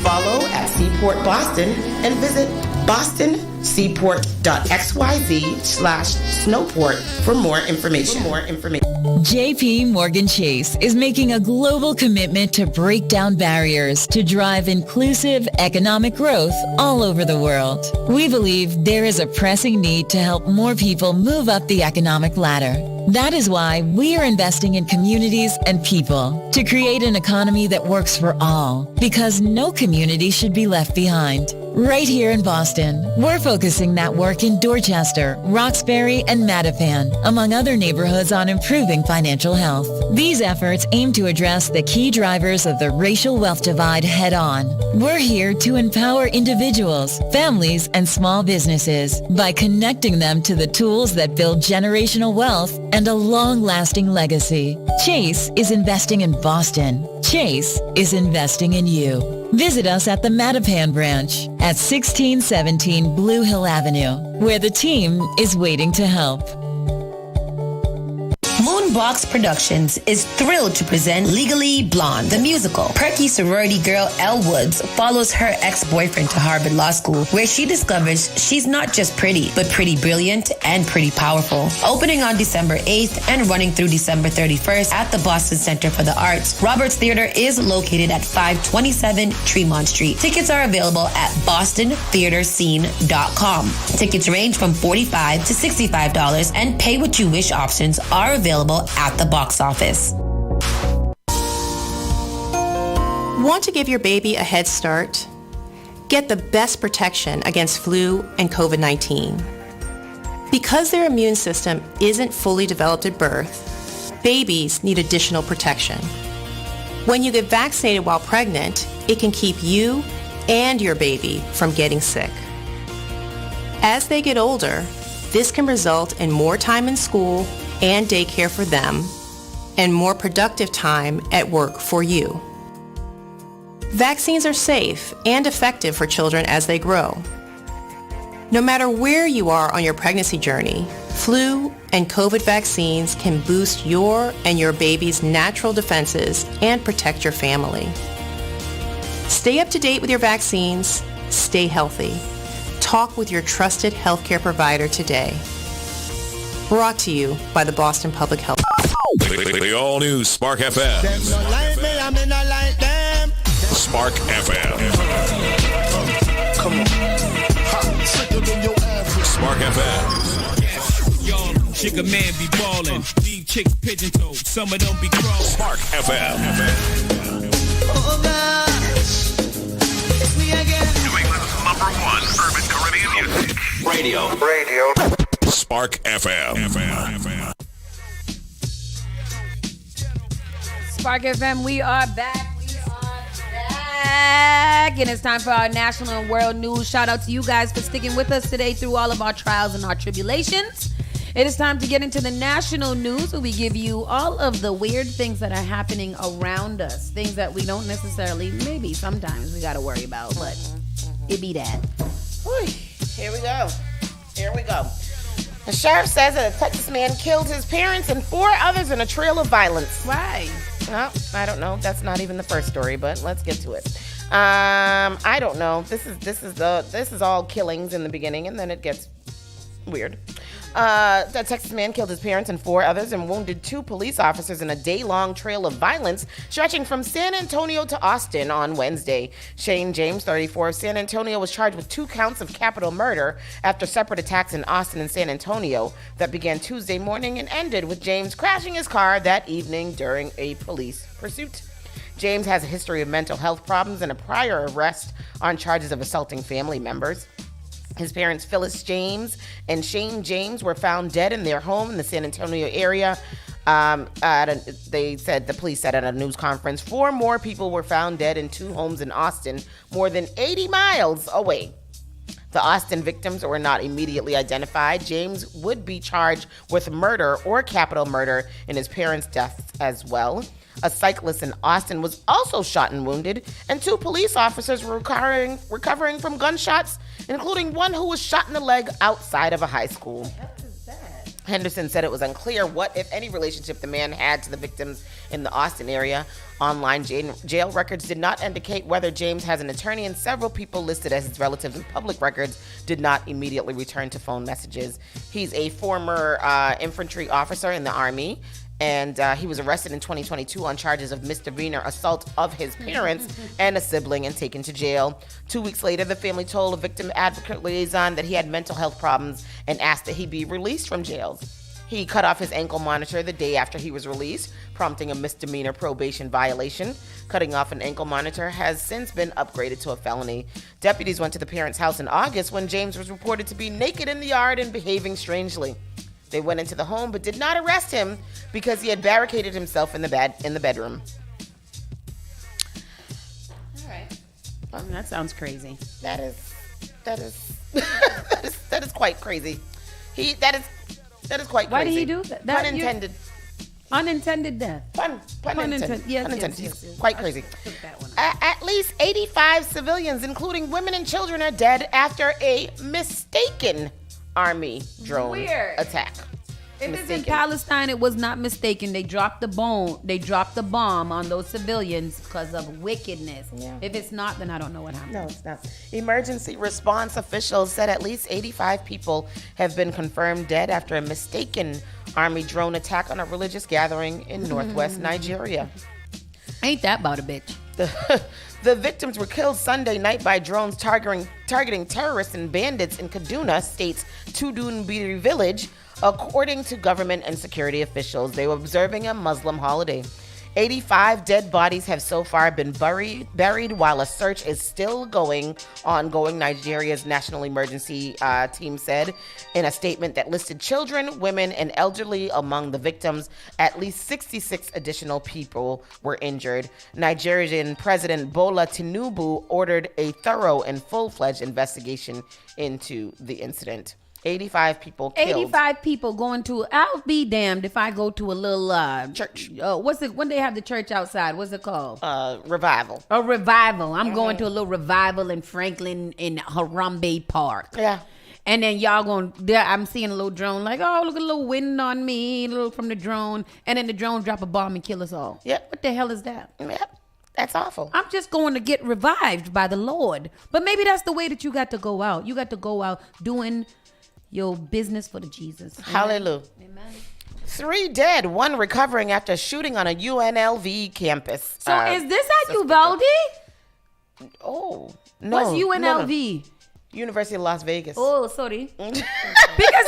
S3: Follow at Seaport Boston and visit bostonseaport.xyz/snowport for more information.
S9: JP Morgan Chase is making a global commitment to break down barriers to drive inclusive economic growth all over the world. We believe there is a pressing need to help more people move up the economic ladder. That is why we are investing in communities and people to create an economy that works for all, because no community should be left behind. Right here in Boston, we're focusing that work in Dorchester, Roxbury, and Mattapan, among other neighborhoods, on improving financial health. These efforts aim to address the key drivers of the racial wealth divide head on. We're here to empower individuals, families, and small businesses by connecting them to the tools that build generational wealth and a long-lasting legacy. Chase is investing in Boston. Chase is investing in you. Visit us at the Mattapan branch at 1617 Blue Hill Avenue, where the team is waiting to help.
S10: Moonbox Productions is thrilled to present Legally Blonde, the musical. Perky sorority girl Elle Woods follows her ex-boyfriend to Harvard Law School, where she discovers she's not just pretty, but pretty brilliant and pretty powerful. Opening on December 8th and running through December 31st at the Boston Center for the Arts, Roberts Theater is located at 527 Tremont Street. Tickets are available at bostontheaterscene.com. Tickets range from $45 to $65, and pay what you wish options are available at the box office.
S11: Want to give your baby a head start? Get the best protection against flu and COVID-19. Because their immune system isn't fully developed at birth, babies need additional protection. When you get vaccinated while pregnant, it can keep you and your baby from getting sick. As they get older, this can result in more time in school and daycare for them, and more productive time at work for you. Vaccines are safe and effective for children as they grow. No matter where you are on your pregnancy journey, flu and COVID vaccines can boost your and your baby's natural defenses and protect your family. Stay up to date with your vaccines. Stay healthy. Talk with your trusted healthcare provider today. Brought to you by the Boston Public Health.
S5: The all-new Spark FM. Spark FM.
S6: Come on.
S5: Spark FM.
S12: Yo, chick a man be ballin'. These chicks pigeon toed. Some of them be crawling.
S5: Spark FM.
S6: Oh gosh, it's me again.
S5: New England's #1 urban Caribbean music. Radio. Spark FM.
S2: Spark FM, we are back. And it's time for our national and world news. Shout out to you guys for sticking with us today through all of our trials and our tribulations. It is time to get into the national news, where we give you all of the weird things that are happening around us. Things that we don't necessarily, maybe sometimes we got to worry about, but it be that.
S3: Here we go. The sheriff says that a Texas man killed his parents and 4 others in a trail of violence.
S2: Why?
S3: Well, I don't know. That's not even the first story, but let's get to it. I don't know. This is all killings in the beginning, and then it gets weird. The Texas man killed his parents and 4 others and wounded 2 police officers in a day-long trail of violence stretching from San Antonio to Austin on Wednesday. Shane James, 34, of San Antonio, was charged with 2 counts of capital murder after separate attacks in Austin and San Antonio that began Tuesday morning and ended with James crashing his car that evening during a police pursuit. James has a history of mental health problems and a prior arrest on charges of assaulting family members. His parents, Phyllis James and Shane James, were found dead in their home in the San Antonio area. The police said at a news conference, 4 more people were found dead in 2 homes in Austin, more than 80 miles away. The Austin victims were not immediately identified. James would be charged with murder or capital murder in his parents' deaths as well. A cyclist in Austin was also shot and wounded, and 2 police officers were recovering from gunshots including one who was shot in the leg outside of a high school. Henderson said it was unclear what, if any, relationship the man had to the victims in the Austin area. Online jail records did not indicate whether James has an attorney, and several people listed as his relatives in public records did not immediately return to phone messages. He's a former infantry officer in the Army, and he was arrested in 2022 on charges of misdemeanor assault of his parents and a sibling and taken to jail. 2 weeks later, the family told a victim advocate liaison that he had mental health problems and asked that he be released from jail. He cut off his ankle monitor the day after he was released, prompting a misdemeanor probation violation. Cutting off an ankle monitor has since been upgraded to a felony. Deputies went to the parents' house in August when James was reported to be naked in the yard and behaving strangely. They went into the home but did not arrest him because he had barricaded himself in the bedroom.
S2: All right. Well, that sounds crazy.
S3: That is that is quite crazy. That is quite crazy.
S2: Why did he do that?
S3: Pun intended.
S2: Unintended death.
S3: Pun intended.
S2: Yes,
S3: pun intended.
S2: yes.
S3: Quite crazy. At least 85 civilians, including women and children, are dead after a mistaken Army drone attack.
S2: If it's in Palestine, it was not mistaken. They dropped the bomb on those civilians because of wickedness. Yeah. If it's not, then I don't know what happened.
S3: No, it's not. Emergency response officials said at least 85 people have been confirmed dead after a mistaken Army drone attack on a religious gathering in northwest Nigeria.
S2: Ain't that about a bitch?
S3: The victims were killed Sunday night by drones targeting terrorists and bandits in Kaduna State's Tudunbiri village. According to government and security officials, they were observing a Muslim holiday. 85 dead bodies have so far been buried while a search is still ongoing, Nigeria's National Emergency Team said in a statement that listed children, women, and elderly among the victims. At least 66 additional people were injured. Nigerian President Bola Tinubu ordered a thorough and full-fledged investigation into the incident. 85 people killed.
S2: 85 people going to, I'll be damned if I go to a little
S3: church.
S2: When they have the church outside, what's it called?
S3: Revival.
S2: A revival. I'm going to a little revival in Franklin in Harambe Park.
S3: Yeah.
S2: And then y'all I'm seeing a little drone like, oh, look at a little wind on me, a little from the drone. And then the drone drop a bomb and kill us all.
S3: Yep.
S2: What the hell is that?
S3: Yep. That's awful.
S2: I'm just going to get revived by the Lord. But maybe that's the way that you got to go out. You got to go out doing your business for the Jesus.
S3: Hallelujah.
S2: Amen.
S3: 3 dead, 1 recovering after shooting on a UNLV campus.
S2: So is this at Uvalde?
S3: Oh, no.
S2: What's UNLV?
S3: No. University of Las Vegas.
S2: Oh, sorry. Because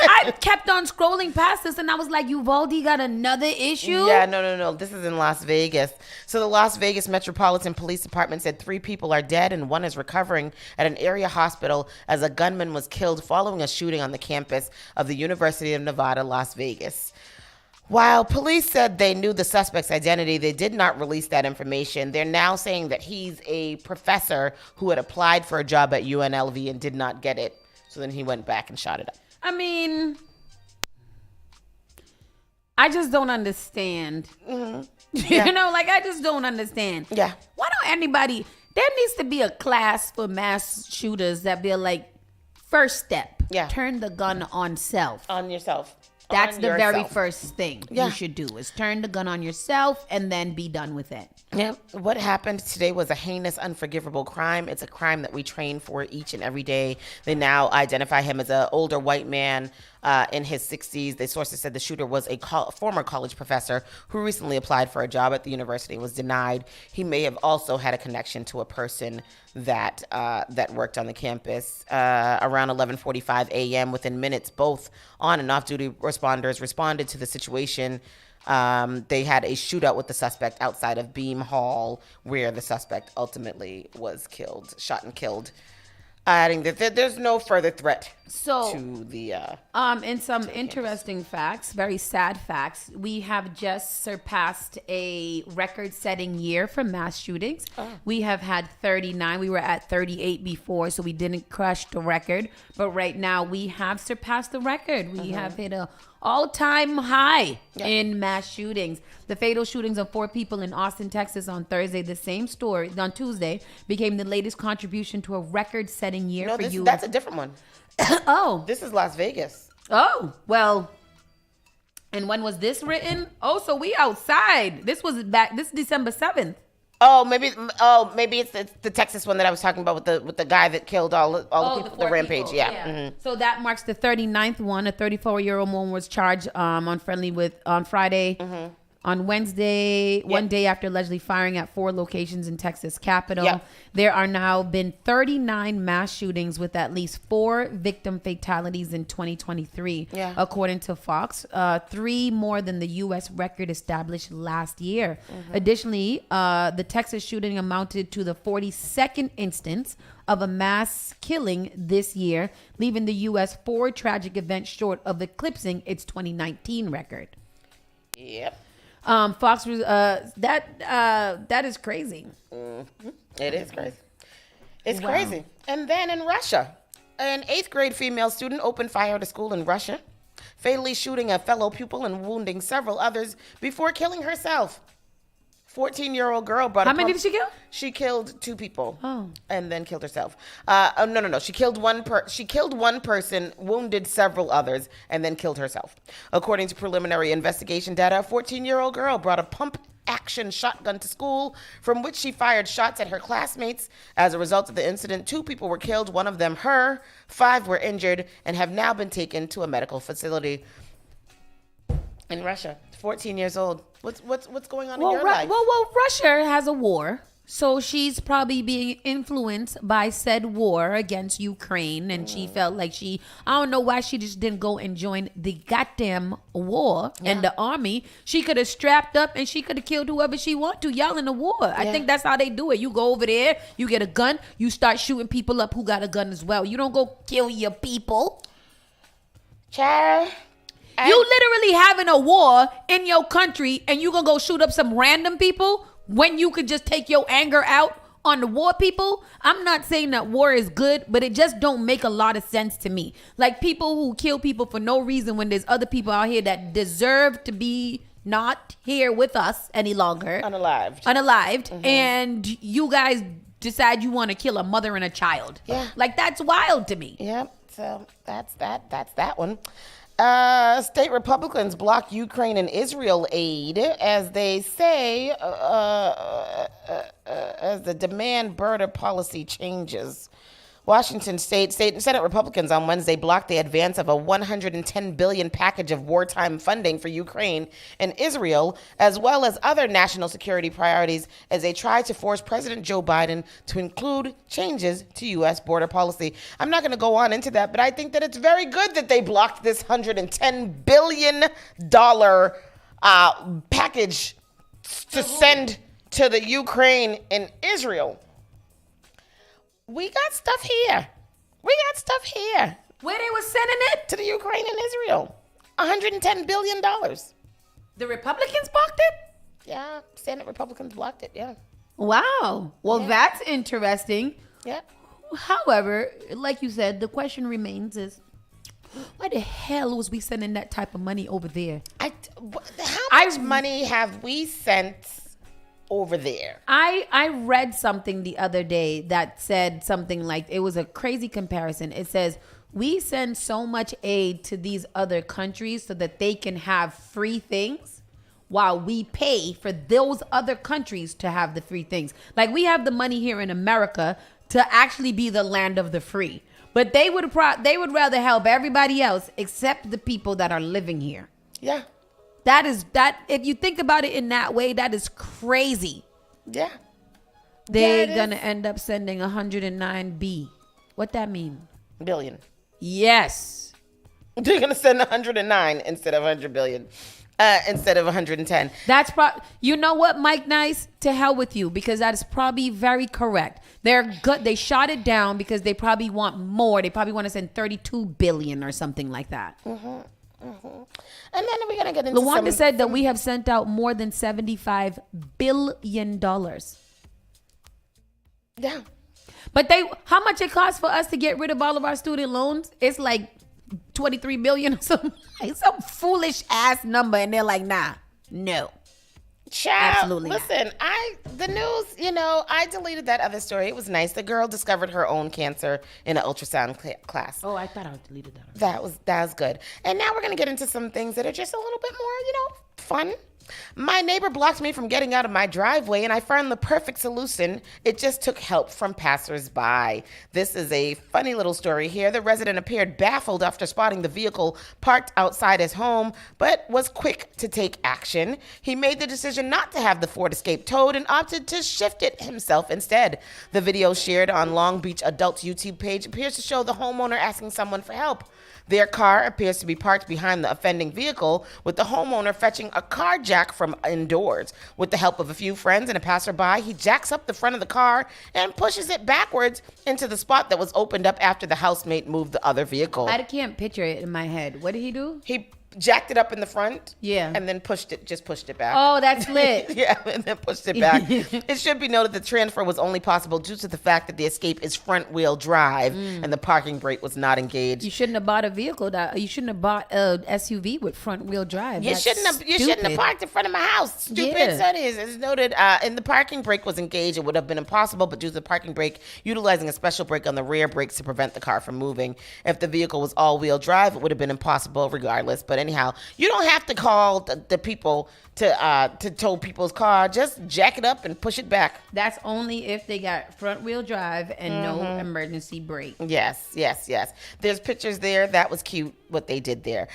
S2: I kept on scrolling past this and I was like, Uvalde got another issue?
S3: Yeah, no. This is in Las Vegas. So the Las Vegas Metropolitan Police Department said 3 people are dead and 1 is recovering at an area hospital as a gunman was killed following a shooting on the campus of the University of Nevada, Las Vegas. While police said they knew the suspect's identity, they did not release that information. They're now saying that he's a professor who had applied for a job at UNLV and did not get it. So then he went back and shot it up.
S2: I mean, I just don't understand.
S3: Mm-hmm. Yeah.
S2: I just don't understand.
S3: Yeah.
S2: Why don't anybody, there needs to be a class for mass shooters that be like, first step, turn the gun on self.
S3: On yourself.
S2: That's the very first thing you should do is turn the gun on yourself and then be done with it.
S3: Yeah. What happened today was a heinous, unforgivable crime. It's a crime that we train for each and every day. They now identify him as an older white man in his 60s. The sources said the shooter was a former college professor who recently applied for a job at the university and was denied. He may have also had a connection to a person that worked on the campus. Around 11:45 a.m., within minutes, both on and off-duty responders responded to the situation. They had a shootout with the suspect outside of Beam Hall, where the suspect ultimately was shot and killed. Adding that there's no further threat to the...
S2: in some interesting facts, very sad facts, we have just surpassed a record-setting year for mass shootings. We have had 39. We were at 38 before, so we didn't crush the record. But right now, we have surpassed the record. We have hit a all-time high in mass shootings. The fatal shootings of 4 people in Austin, Texas on Thursday, the same story on Tuesday, became the latest contribution to a record-setting year for you.
S3: That's a different one.
S2: Oh.
S3: This is Las Vegas.
S2: Oh, well. And when was this written? Oh, so we outside. This is December 7th.
S3: Oh, maybe it's the Texas one that I was talking about with the guy that killed all the people, the rampage.
S2: People.
S3: Yeah. Mm-hmm.
S2: So that marks the 39th one. A 34-year-old woman was charged on Friday. Mm-hmm. On Wednesday, one day after allegedly firing at 4 locations in Texas Capitol. There are now been 39 mass shootings with at least 4 victim fatalities in 2023, according to Fox. 3 more than the U.S. record established last year. Mm-hmm. Additionally, the Texas shooting amounted to the 42nd instance of a mass killing this year, leaving the U.S. 4 tragic events short of eclipsing its 2019 record.
S3: Yep.
S2: Fox was that is crazy.
S3: Mm-hmm. It is crazy. It's crazy. And then in Russia, an 8th grade female student opened fire at a school in Russia, fatally shooting a fellow pupil and wounding several others before killing herself. 14-year-old girl brought.
S2: How many did she kill?
S3: She killed 2 people.
S2: Oh.
S3: And then killed herself. No. She killed one person, wounded several others, and then killed herself. According to preliminary investigation data, a 14-year-old girl brought a pump-action shotgun to school, from which she fired shots at her classmates. As a result of the incident, 2 people were killed, one of them her, 5 were injured, and have now been taken to a medical facility in Russia. 14 years old. What's going on in your life?
S2: Well, Russia has a war, so she's probably being influenced by said war against Ukraine, and she felt like I don't know why she just didn't go and join the goddamn war and the army. She could have strapped up and she could have killed whoever she want to. Y'all in the war. I think that's how they do it. You go over there, you get a gun, you start shooting people up who got a gun as well. You don't go kill your people.
S3: Child.
S2: You literally having a war in your country and you gonna go shoot up some random people when you could just take your anger out on the war people? I'm not saying that war is good, but it just don't make a lot of sense to me. Like people who kill people for no reason when there's other people out here that deserve to be not here with us any longer. Unalived. Mm-hmm. And you guys decide you want to kill a mother and a child. Yeah. Like that's wild to me.
S3: Yep. So that's that one. State Republicans block Ukraine and Israel aid as they say as the demand border policy changes. Washington State Senate Republicans on Wednesday blocked the advance of a $110 billion package of wartime funding for Ukraine and Israel, as well as other national security priorities, as they try to force President Joe Biden to include changes to U.S. border policy. I'm not going to go on into that, but I think that it's very good that they blocked this $110 billion package to send to the Ukraine and Israel. We got stuff here.
S2: Where they was sending it?
S3: To the Ukraine and Israel. $110 billion.
S2: The Republicans blocked it?
S3: Yeah, Senate Republicans blocked it, yeah.
S2: Wow. Well, that's interesting.
S3: Yeah.
S2: However, like you said, the question remains why the hell was we sending that type of money over there?
S3: How much money have we sent over there?
S2: I read something the other day that said something like, it was a crazy comparison. It says, we send so much aid to these other countries so that they can have free things while we pay for those other countries to have the free things. Like we have the money here in America to actually be the land of the free. But they would rather help everybody else except the people that are living here.
S3: Yeah.
S2: That if you think about it in that way, that is crazy.
S3: Yeah.
S2: They're gonna end up sending 109 B. What that mean?
S3: Billion.
S2: Yes.
S3: They're gonna send 109 instead of 100 billion. Instead of 110.
S2: That's you know what, Mike Nice? To hell with you, because that is probably very correct. They're good. They shot it down because they probably want more. They probably want to send 32 billion or something like that.
S3: Mm-hmm. Mm-hmm. And then we're gonna get into
S2: LaWanda said that we have sent out more than $75 billion.
S3: Yeah.
S2: But how much it costs for us to get rid of all of our student loans? It's like 23 million or something. Like some foolish ass number, and they're like, nah, no.
S3: Child,
S2: Absolutely
S3: listen, the news, I deleted that other story. It was nice. The girl discovered her own cancer in an ultrasound class.
S2: Oh, I thought I deleted that.
S3: That was good. And now we're going to get into some things that are just a little bit more, fun. My neighbor blocked me from getting out of my driveway, and I found the perfect solution. It just took help from passersby. This is a funny little story here. The resident appeared baffled after spotting the vehicle parked outside his home, but was quick to take action. He made the decision not to have the Ford Escape towed and opted to shift it himself instead. The video shared on Long Beach Adults YouTube page appears to show the homeowner asking someone for help. Their car appears to be parked behind the offending vehicle, with the homeowner fetching a car jack from indoors. With the help of a few friends and a passerby, he jacks up the front of the car and pushes it backwards into the spot that was opened up after the housemate moved the other vehicle.
S2: I can't picture it in my head. What did he do?
S3: He jacked it up in the front.
S2: Yeah.
S3: And then pushed it back.
S2: Oh, that's lit.
S3: Yeah, and then pushed it back. It should be noted the transfer was only possible due to the fact that the Escape is front-wheel drive and the parking brake was not engaged.
S2: You shouldn't have bought a vehicle you shouldn't have bought a SUV with front-wheel drive.
S3: You shouldn't have parked in front of my house. Stupid. So it is. It's noted, and the parking brake was engaged. It would have been impossible, but due to the parking brake, utilizing a special brake on the rear brakes to prevent the car from moving. If the vehicle was all-wheel drive, it would have been impossible regardless. But anyhow, you don't have to call the people to tow people's car. Just jack it up and push it back.
S2: That's only if they got front wheel drive and no emergency brake.
S3: Yes. There's pictures there. That was cute what they did there.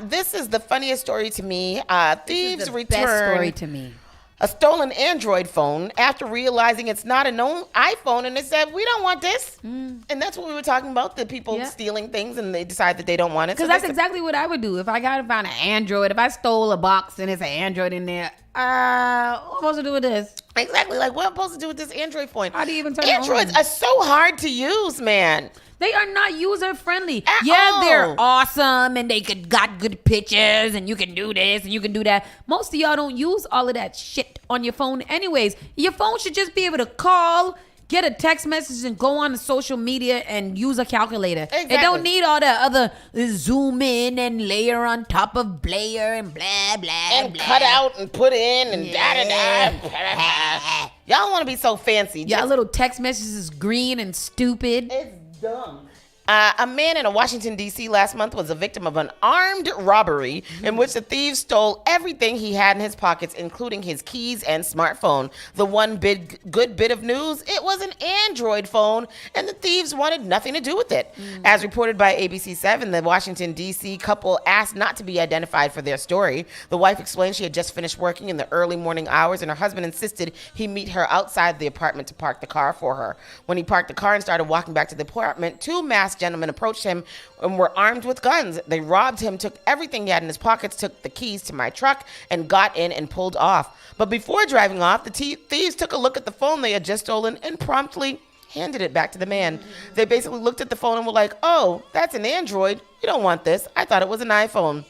S3: This is the funniest story to me. Thieves returned.
S2: Best story to me.
S3: A stolen Android phone after realizing it's not a known iPhone, and it said, we don't want this. And that's what we were talking about, the people stealing things and they decide that they don't want it.
S2: Because that's exactly what I would do. If I got to find an Android, if I stole a box and it's an Android in there, what am I supposed to do with this?
S3: Exactly. Like, what am I supposed to do with this Android phone?
S2: How do you even turn
S3: Androids
S2: it on?
S3: are so hard to use, man.
S2: They are not user friendly.
S3: All.
S2: They're awesome and they got good pictures and you can do this and you can do that. Most of y'all don't use all of that shit on your phone anyways. Your phone should just be able to call, get a text message, and go on to social media and use a calculator.
S3: Exactly.
S2: It don't need all that other zoom in and layer on top of layer and blah, blah,
S3: and
S2: blah.
S3: cut out and put in and da-da-da. Y'all want to be so fancy.
S2: Y'all little text messages is green and stupid.
S3: It's dumb. A man in Washington, D.C. last month was a victim of an armed robbery in which the thieves stole everything he had in his pockets, including his keys and smartphone. The one good bit of news, it was an Android phone, and the thieves wanted nothing to do with it. As reported by ABC 7, the Washington, D.C. couple asked not to be identified for their story. The wife explained she had just finished working in the early morning hours, and her husband insisted he meet her outside the apartment to park the car for her. When he parked the car and started walking back to the apartment, two masked gentlemen approached him and were armed with guns. They robbed him, took everything he had in his pockets, took the keys to my truck, and got in and pulled off. But before driving off, the thieves took a look at the phone they had just stolen and promptly handed it back to the man. They basically looked at the phone and were like, oh, that's an Android. You don't want this. I thought it was an iPhone.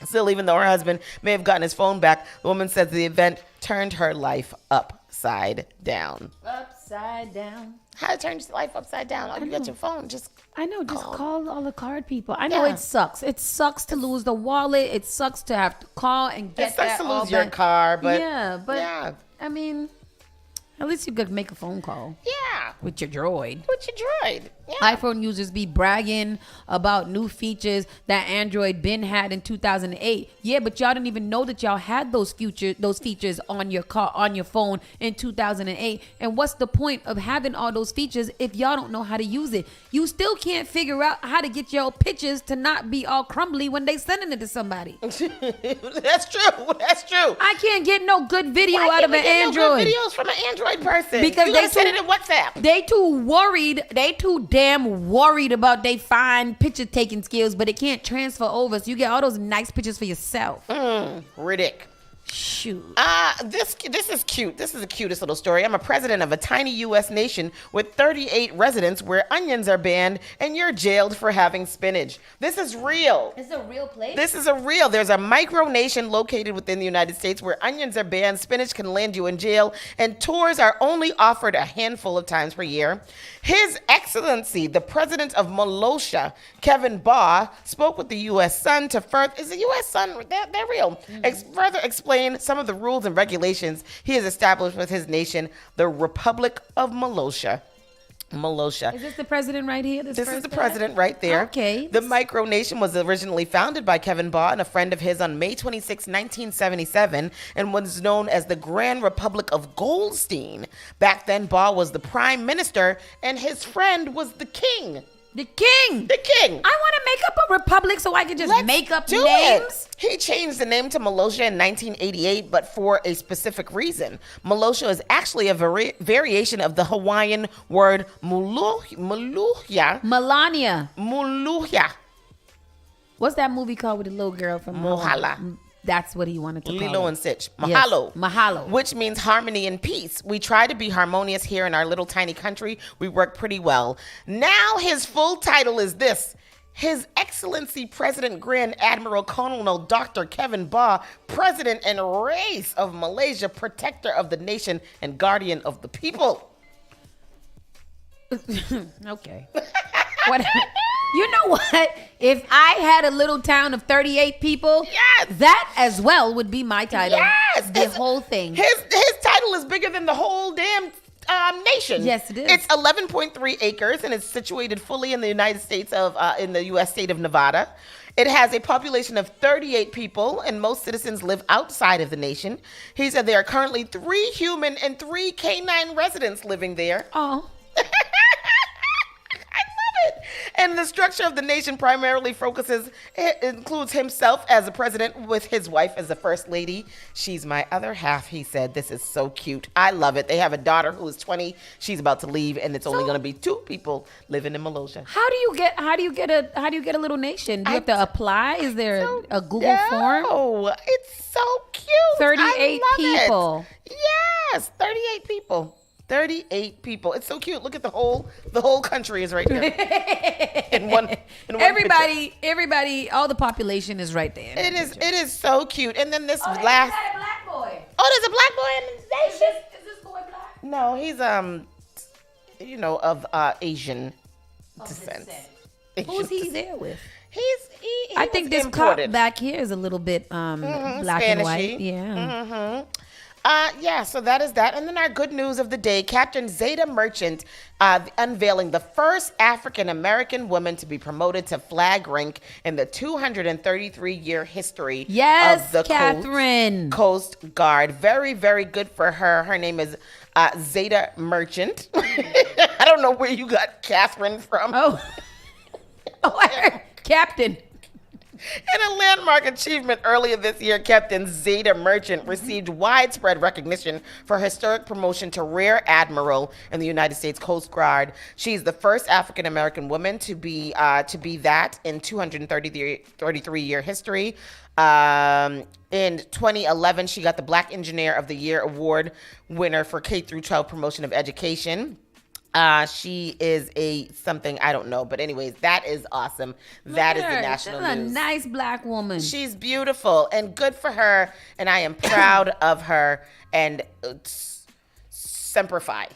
S3: Still, even though her husband may have gotten his phone back, the woman says the event turned her life upside down.
S2: Upside down.
S3: How to turn your life upside down? Oh, you got your phone. Just
S2: call all the card people. I know it sucks. It sucks to lose the wallet. It sucks to have to call and get that.
S3: It sucks to lose your car, but
S2: yeah. I mean, at least you could make a phone call.
S3: Yeah.
S2: With your droid.
S3: Yeah.
S2: iPhone users be bragging about new features that Android been had in 2008. Yeah, but y'all didn't even know that y'all had those features on your car, on your phone in 2008. And what's the point of having all those features if y'all don't know how to use it? You still can't figure out how to get your pictures to not be all crumbly when they sending it to somebody.
S3: That's true.
S2: I can't get no good video out of an Android.
S3: No good videos from an Android person.
S2: Because
S3: you gotta send it in WhatsApp.
S2: They too worried. They too damn worried about they fine picture taking skills, but it can't transfer over. So you get all those nice pictures for yourself.
S3: Ridic.
S2: Shoot.
S3: This is cute. This is the cutest little story. I'm a president of a tiny U.S. nation with 38 residents where onions are banned and you're jailed for having spinach. This is real.
S2: This is a real place?
S3: This is a real. There's a micronation located within the United States where onions are banned, spinach can land you in jail, and tours are only offered a handful of times per year. His Excellency, the president of Molossia, Kevin Baugh, spoke with the U.S. Sun to further, is the U.S. Sun, they're real, further explain some of the rules and regulations he has established with his nation, the Republic of Molossia.
S2: Is this the president right here?
S3: This is the president right there.
S2: Okay.
S3: The micronation was originally founded by Kevin Baugh and a friend of his on May 26, 1977, and was known as the Grand Republic of Goldstein. Back then, Baugh was the prime minister, and his friend was the king.
S2: The king.
S3: The king.
S2: I want to make up a republic so I can just make up names.
S3: It. He changed the name to Molossia in 1988, but for a specific reason. Molossia is actually a variation of the Hawaiian word Muluhya. Muluhya.
S2: What's that movie called with the little girl from
S3: Mohala?
S2: That's what he wanted to call
S3: Lilo
S2: it.
S3: and Stitch. Mahalo.
S2: Yes. Mahalo.
S3: Which means harmony and peace. We try to be harmonious here in our little tiny country. We work pretty well. Now his full title is this. His Excellency President Grand Admiral Colonel Dr. Kevin Baugh, President and Race of Malaysia, Protector of the Nation and Guardian of the People.
S2: Okay. What? You know what? If I had a little town of 38 people, that as well would be my title.
S3: Yes.
S2: The whole thing.
S3: His title is bigger than the whole damn nation.
S2: Yes, it is.
S3: It's 11.3 acres and it's situated fully in the United States in the U.S. state of Nevada. It has a population of 38 people, and most citizens live outside of the nation. He said there are currently 3 human and 3 canine residents living there.
S2: Oh.
S3: And the structure of the nation primarily includes himself as a president with his wife as the first lady. She's my other half, he said. This is so cute. I love it. They have a daughter who is 20. She's about to leave, and it's only going to be 2 people living in Molossia.
S2: How do you get a little nation? Do you have to apply? Is there a Google form?
S3: Oh, it's so cute.
S2: 38 people.
S3: Yes, 38 people. 38 people. It's so cute. Look at the whole country is right there. in one
S2: everybody, all the population is right there.
S3: It is so cute. And then this last.
S2: There's a black boy.
S3: Oh, there's a black boy in the nation.
S2: Is this boy black?
S3: No, he's of Asian descent.
S2: Who's he there with?
S3: I
S2: think this cop back here is a little bit black
S3: Spanish-y.
S2: and white. Yeah.
S3: Mm-hmm. So that is that. And then our good news of the day, Captain Zeta Merchant unveiling the first African-American woman to be promoted to flag rank in the 233-year history of the Coast Guard. Very, very good for her. Her name is Zeta Merchant. I don't know where you got Catherine from.
S2: Oh, I heard Captain.
S3: In a landmark achievement earlier this year, Captain Zeta Merchant received widespread recognition for historic promotion to Rear Admiral in the United States Coast Guard. She's the first African-American woman to be that in 233-year history. In 2011, she got the Black Engineer of the Year award winner for K-12 promotion of education. She is something I don't know, but anyways, that is awesome. That is the national news.
S2: She's a nice black woman.
S3: She's beautiful and good for her, and I am proud of her. And Semper Fi.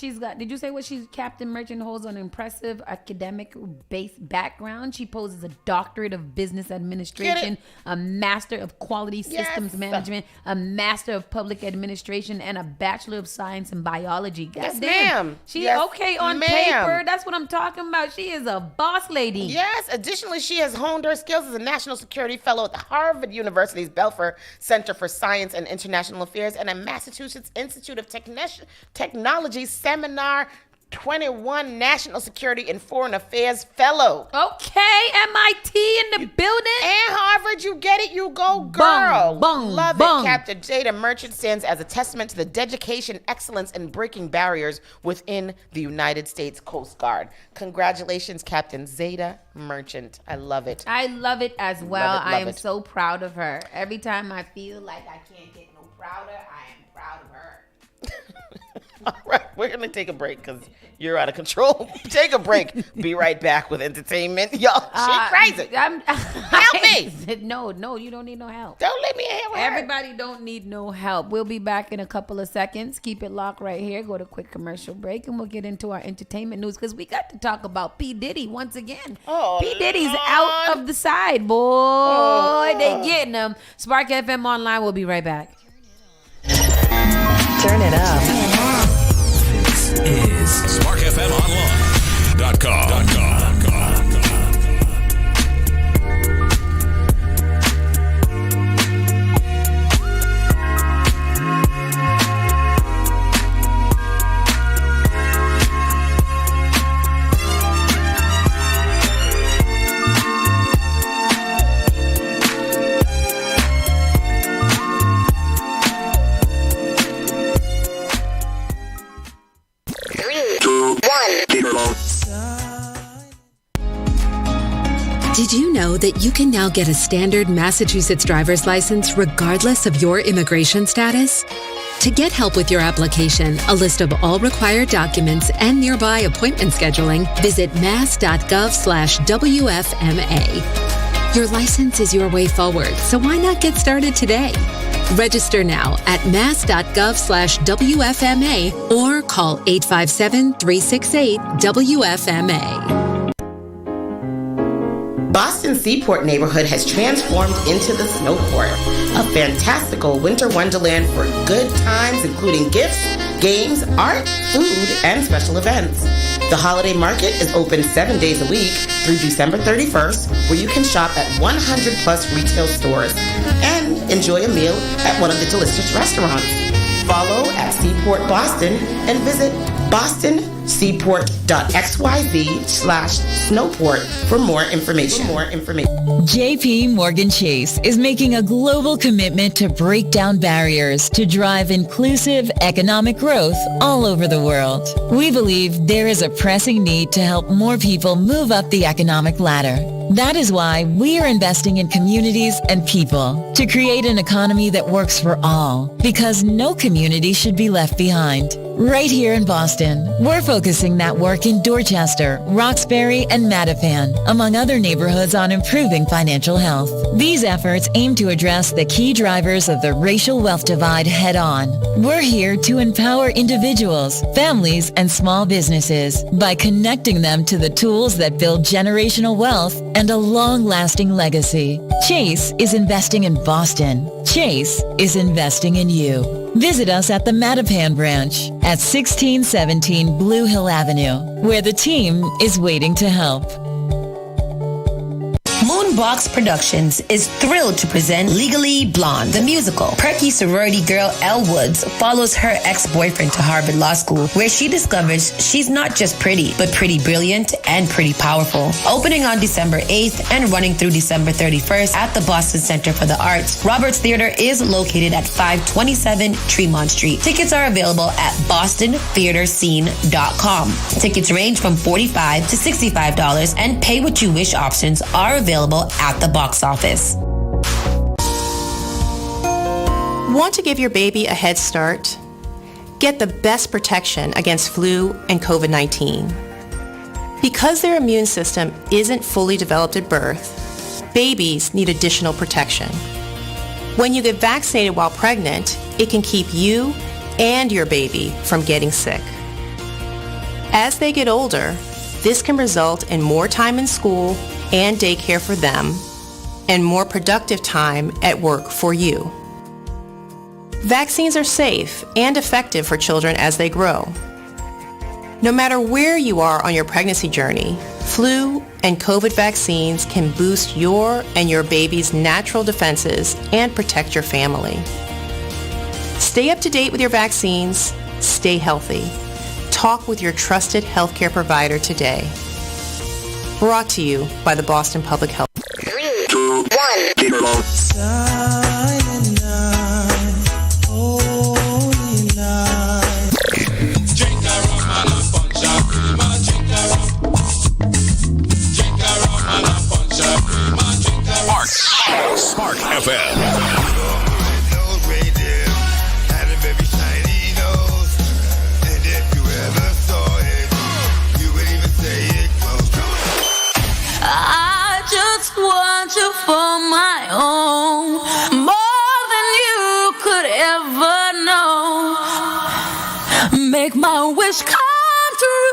S2: Did you say what Captain Merchant holds an impressive academic-based background? She poses a doctorate of business administration, a master of quality systems management, a master of public administration, and a bachelor of science in biology. God
S3: yes,
S2: damn.
S3: ma'am.
S2: She's
S3: yes,
S2: okay on
S3: ma'am.
S2: paper. That's what I'm talking about. She is a boss lady.
S3: Yes. Additionally, she has honed her skills as a national security fellow at the Harvard University's Belfer Center for Science and International Affairs and a Massachusetts Institute of Technology Seminar 21 National Security and Foreign Affairs Fellow.
S2: Okay, MIT in the building.
S3: And Harvard Did you get it? You go, girl.
S2: Bung,
S3: Love
S2: bung.
S3: it. Captain Jada Merchant stands as a testament to the dedication, excellence, and breaking barriers within the United States Coast Guard. Congratulations, Captain Zeta Merchant. I love it.
S2: I love it as well.
S3: Love it,
S2: I am
S3: love it.
S2: so proud of her. Every time I feel like I can't get no prouder, I am proud of her.
S3: All right, we're going to take a break because you're out of control. Take a break. Be right back with entertainment. Y'all, she crazy. Help me.
S2: No, you don't need no help.
S3: Don't let me help her.
S2: Everybody don't need no help. We'll be back in a couple of seconds. Keep it locked right here. Go to a quick commercial break, and we'll get into our entertainment news because we got to talk about P. Diddy once again.
S3: Oh,
S2: P. Diddy's
S3: Lord.
S2: out of the side, boy. They getting him. Spark FM Online. We'll be right back.
S4: Turn it up.
S5: Is SparkFMOnline.com.
S8: Did you know that you can now get a standard Massachusetts driver's license regardless of your immigration status? To get help with your application, a list of all required documents, and nearby appointment scheduling, visit mass.gov/WFMA. Your license is your way forward, so why not get started today? Register now at mass.gov/WFMA or call 857-368-WFMA.
S3: Boston Seaport neighborhood has transformed into the Snowport, a fantastical winter wonderland for good times, including gifts, games, art, food, and special events. The holiday market is open 7 days a week through December 31st, where you can shop at 100 plus retail stores and enjoy a meal at one of the delicious restaurants. Follow at Seaport Boston and visit bostonseaport.xyz/snowport for more information.
S9: JP Morgan Chase is making a global commitment to break down barriers to drive inclusive economic growth all over the world. We believe there is a pressing need to help more people move up the economic ladder. That is why we are investing in communities and people to create an economy that works for all, because no community should be left behind. Right here in Boston, we're focusing that work in Dorchester, Roxbury, and Mattapan, among other neighborhoods, on improving financial health. These efforts aim to address the key drivers of the racial wealth divide head on. We're here to empower individuals, families, and small businesses by connecting them to the tools that build generational wealth and a long-lasting legacy. Chase is investing in Boston. Chase is investing in you. Visit us at the Mattapan branch at 1617 Blue Hill Avenue, where the team is waiting to help.
S10: Moonbox Productions is thrilled to present Legally Blonde, the musical. Perky sorority girl Elle Woods follows her ex-boyfriend to Harvard Law School, where she discovers she's not just pretty, but pretty brilliant and pretty powerful. Opening on December 8th and running through December 31st at the Boston Center for the Arts, Roberts Theater is located at 527 Tremont Street. Tickets are available at bostontheaterscene.com. Tickets range from $45 to $65, and pay what you wish options are available at the box office.
S11: Want to give your baby a head start? Get the best protection against flu and COVID-19. Because their immune system isn't fully developed at birth, babies need additional protection. When you get vaccinated while pregnant, it can keep you and your baby from getting sick. As they get older, this can result in more time in school and daycare for them, and more productive time at work for you. Vaccines are safe and effective for children as they grow. No matter where you are on your pregnancy journey, flu and COVID vaccines can boost your and your baby's natural defenses and protect your family. Stay up to date with your vaccines. Stay healthy. Talk with your trusted healthcare provider today. Brought to you by the Boston Public Health.
S4: 3, 2, 1.
S6: Silent night, holy night. Drink a rum and a punch up, my drink a rum. Drink a rum and a punch up, my drink a rum.
S5: Spark FM.
S13: I just want you for my own, more than you could ever know. Make my wish come true.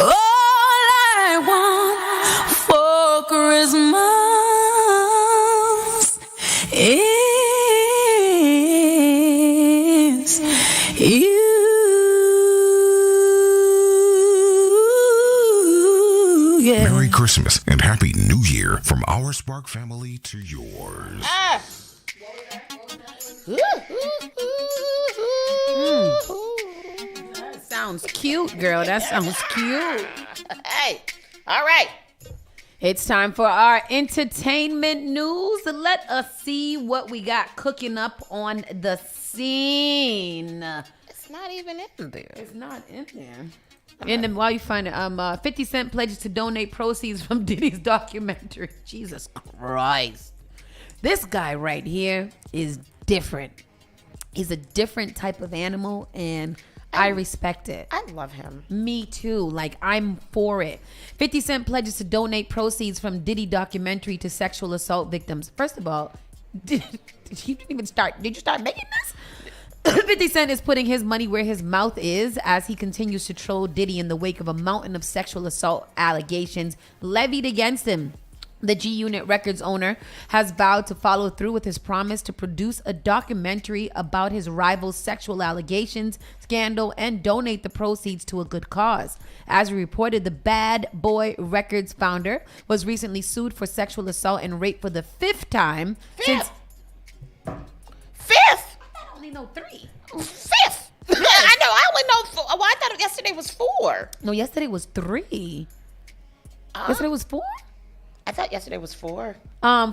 S13: All I want for Christmas is you.
S7: Merry Christmas and Happy New Year from our Spark family to yours.
S2: That sounds cute, girl. That sounds cute.
S3: Hey, all right.
S2: It's time for our entertainment news. Let us see what we got cooking up on the scene.
S3: It's not even in there.
S2: It's not in there. And then while you find it, 50 Cent pledges to donate proceeds from Diddy's documentary. Jesus Christ. This guy right here is different. He's a different type of animal, and I respect it.
S3: I love him.
S2: Me too. Like, I'm for it. 50 Cent pledges to donate proceeds from Diddy documentary to sexual assault victims. First of all, did you start making this? 50 Cent is putting his money where his mouth is as he continues to troll Diddy in the wake of a mountain of sexual assault allegations levied against him. The G Unit Records owner has vowed to follow through with his promise to produce a documentary about his rival's sexual allegations, scandal, and donate the proceeds to a good cause. As reported, the Bad Boy Records founder was recently sued for sexual assault and rape for the fifth time.
S3: Fifth?
S2: I only know 3.
S3: Fifth. I know. I only know 4. Well, I thought yesterday was 4.
S2: No, yesterday was 3. Yesterday was 4?
S3: I thought yesterday was 4.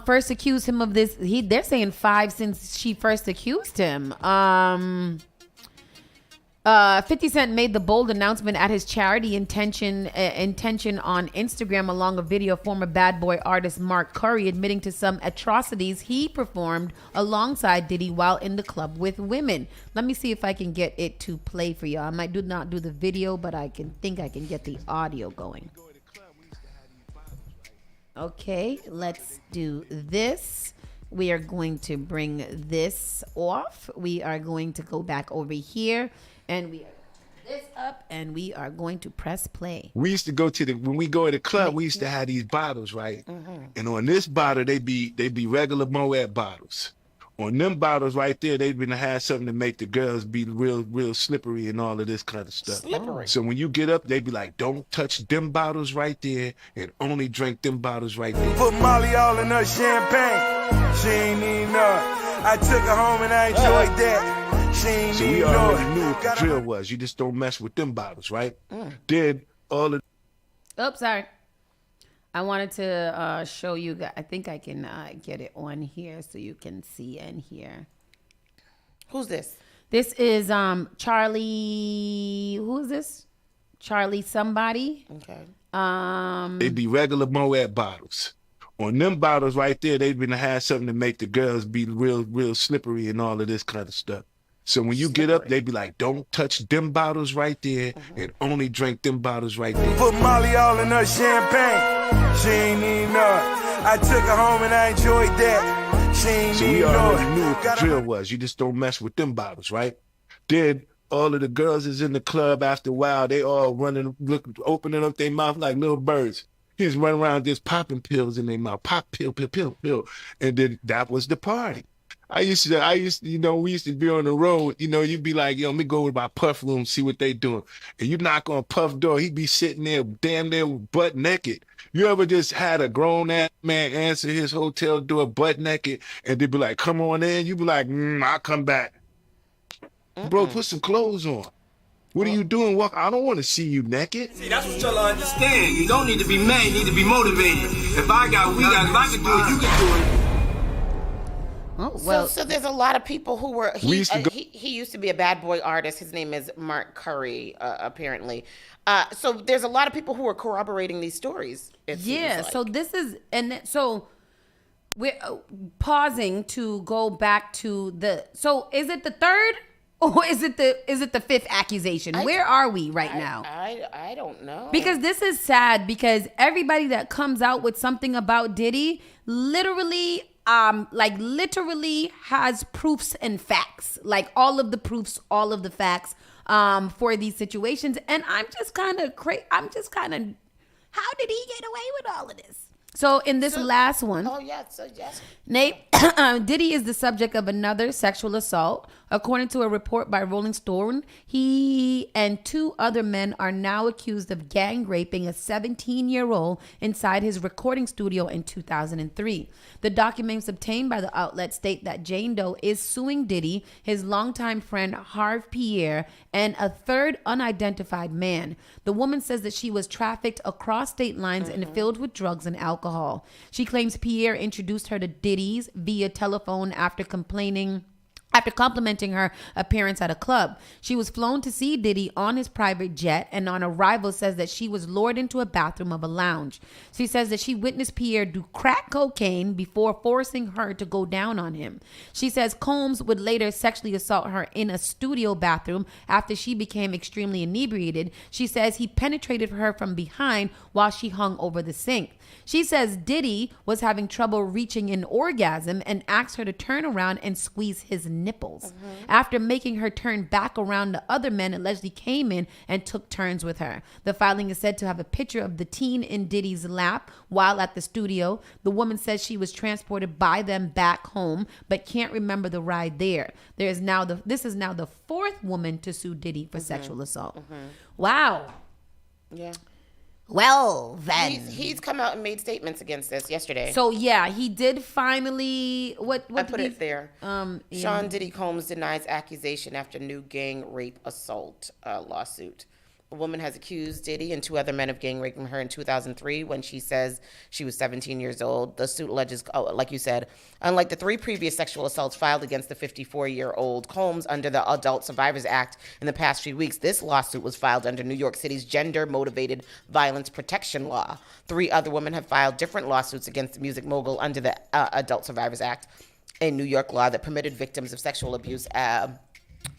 S2: First accused him of this. They're saying 5 since she first accused him. 50 Cent made the bold announcement at his charity intention on Instagram along a video of former Bad Boy artist Mark Curry admitting to some atrocities he performed alongside Diddy while in the club with women. Let me see if I can get it to play for you. I might not do the video, but I can get the audio going. Okay, let's do this. We are going to bring this off. We are going to go back over here. And we are this up, and we are going to press play.
S14: We used to go to when we go to the club, we used to have these bottles, right? Mm-hmm. And on this bottle, they be regular Moet bottles. On them bottles right there, they've been to have something to make the girls be real slippery and all of this kind of stuff.
S3: Slippery.
S14: So when you get up, they be like, don't touch them bottles right there and only drink them bottles right there.
S6: Put Molly all in her champagne. She ain't even know. I took her home and I enjoyed that.
S14: So we already knew what the drill was. You just don't mess with them bottles, right? Did all of...
S2: Oops, sorry. I wanted to show you guys. I think I can get it on here so you can see and hear.
S3: Who's this?
S2: This is Charlie. Who is this? Charlie somebody.
S3: Okay.
S14: They be regular Moet bottles. On them bottles right there, they've been to have something to make the girls be real slippery and all of this kind of stuff. So when you get up, they be like, don't touch them bottles right there and only drink them bottles right there.
S6: Put Molly all in her champagne. She ain't even know. I took her home and I enjoyed that. She ain't
S14: so
S6: even
S14: we
S6: know.
S14: already knew what the drill was. You just don't mess with them bottles, right? Then all of the girls is in the club after a while. They all opening up their mouth like little birds. He just run around just popping pills in their mouth. Pop pill. And then that was the party. I used to, we used to be on the road, you'd be like, let me go with my Puff room, see what they doing. And you knock on Puff door, he'd be sitting there damn near butt naked. You ever just had a grown ass man answer his hotel door butt naked and they'd be like, come on in? You'd be like, I'll come back. Bro, put some clothes on. What are you doing? Walk. I don't want to see you naked.
S15: See, that's what y'all understand. You don't need to be mad. You need to be motivated. If I can do it, you can do it.
S2: Oh, well,
S3: so there's a lot of people who were. He used to be a bad boy artist. His name is Mark Curry, apparently. So there's a lot of people who are corroborating these stories.
S2: Yeah. So this is, and so we're pausing to go back to the. So is it the third? Or is it the fifth accusation? Where are we right now?
S3: I don't know.
S2: Because this is sad because everybody that comes out with something about Diddy literally has proofs and facts. Like all of the proofs, all of the facts for these situations. And I'm just kind of how did he get away with all of this? So in this last one,
S3: yes.
S2: Nate, Diddy is the subject of another sexual assault. According to a report by Rolling Stone, he and 2 other men are now accused of gang raping a 17-year-old inside his recording studio in 2003. The documents obtained by the outlet state that Jane Doe is suing Diddy, his longtime friend Harve Pierre, and a third unidentified man. The woman says that she was trafficked across state lines and filled with drugs and alcohol. She claims Pierre introduced her to Diddy's via telephone after complimenting her appearance at a club. She was flown to see Diddy on his private jet, and on arrival says that she was lured into a bathroom of a lounge. She says that she witnessed Pierre do crack cocaine before forcing her to go down on him. She says Combs would later sexually assault her in a studio bathroom after she became extremely inebriated. She says he penetrated her from behind while she hung over the sink. She says Diddy was having trouble reaching an orgasm and asked her to turn around and squeeze his nipples. After making her turn back around, the other men allegedly came in and took turns with her. The filing is said to have a picture of the teen in Diddy's lap while at the studio. The woman says she was transported by them back home, but can't remember the ride there. This is now the 4th woman to sue Diddy for sexual assault. Wow.
S3: Yeah.
S2: Well, then
S3: he's come out and made statements against this yesterday.
S2: So yeah, he did finally. What
S3: I put it there. Sean Diddy Combs denies accusation after new gang rape assault lawsuit. A woman has accused Diddy and 2 other men of gang raping her in 2003 when she says she was 17 years old. The suit alleges, like you said, unlike the 3 previous sexual assaults filed against the 54-year-old Combs under the Adult Survivors Act in the past few weeks, this lawsuit was filed under New York City's gender-motivated violence protection law. 3 other women have filed different lawsuits against the music mogul under the Adult Survivors Act, a New York law that permitted victims of sexual abuse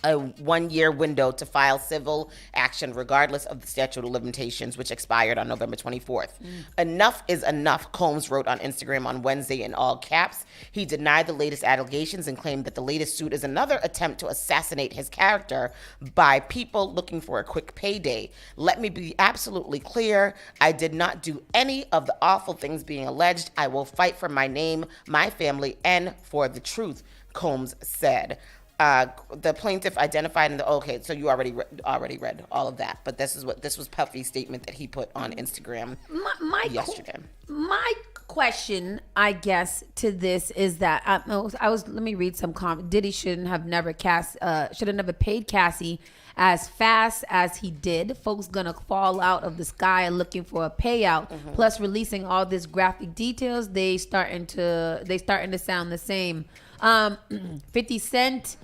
S3: a 1-year window to file civil action regardless of the statute of limitations, which expired on November 24th. Enough is enough, Combs wrote on Instagram on Wednesday in all caps. He denied the latest allegations and claimed that the latest suit is another attempt to assassinate his character by people looking for a quick payday. Let me be absolutely clear. I did not do any of the awful things being alleged. I will fight for my name, my family, and for the truth, Combs said. The plaintiff identified in the so you already read all of that, but this was Puffy's statement that he put on Instagram yesterday.
S2: My question, I guess, to this is that let me read some comment. Diddy should have never paid Cassie as fast as he did. Folks gonna fall out of the sky looking for a payout. Plus releasing all this graphic details, they starting to sound the same. 50 Cent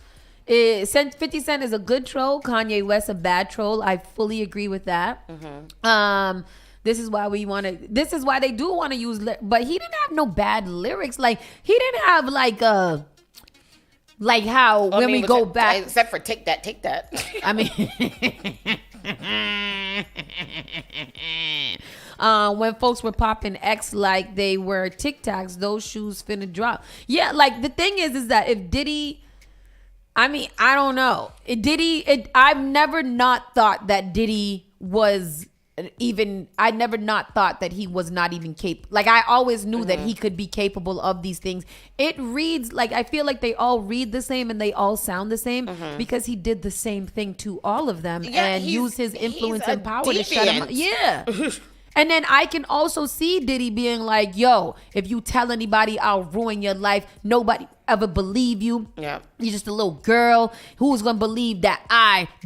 S2: is a good troll. Kanye West a bad troll. I fully agree with that. This is why they do want to use, but he didn't have no bad lyrics. Like he didn't have we go back,
S3: except for take that.
S2: I mean, when folks were popping X like they were Tic Tacs, those shoes finna drop. Yeah, like the thing is that if Diddy, I mean, I don't know. I've never not thought that Diddy was I never not thought that he was not even capable. Like I always knew that he could be capable of these things. It reads like, I feel like they all read the same and they all sound the same because he did the same thing to all of them and used his influence and power to shut them up. Yeah. And then I can also see Diddy being like, yo, if you tell anybody, I'll ruin your life. Nobody ever believe you.
S3: Yeah.
S2: You're just a little girl. Who's going to believe that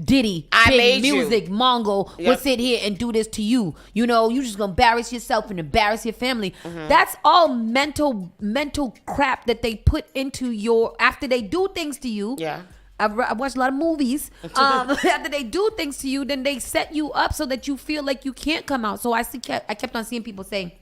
S2: Diddy,
S3: made
S2: big music, Mongo, would sit here and do this to you? You know, you just going to embarrass yourself and embarrass your family. That's all mental crap that they put into after they do things to you.
S3: Yeah.
S2: I watched a lot of movies. After they do things to you, then they set you up so that you feel like you can't come out. So I kept on seeing people say,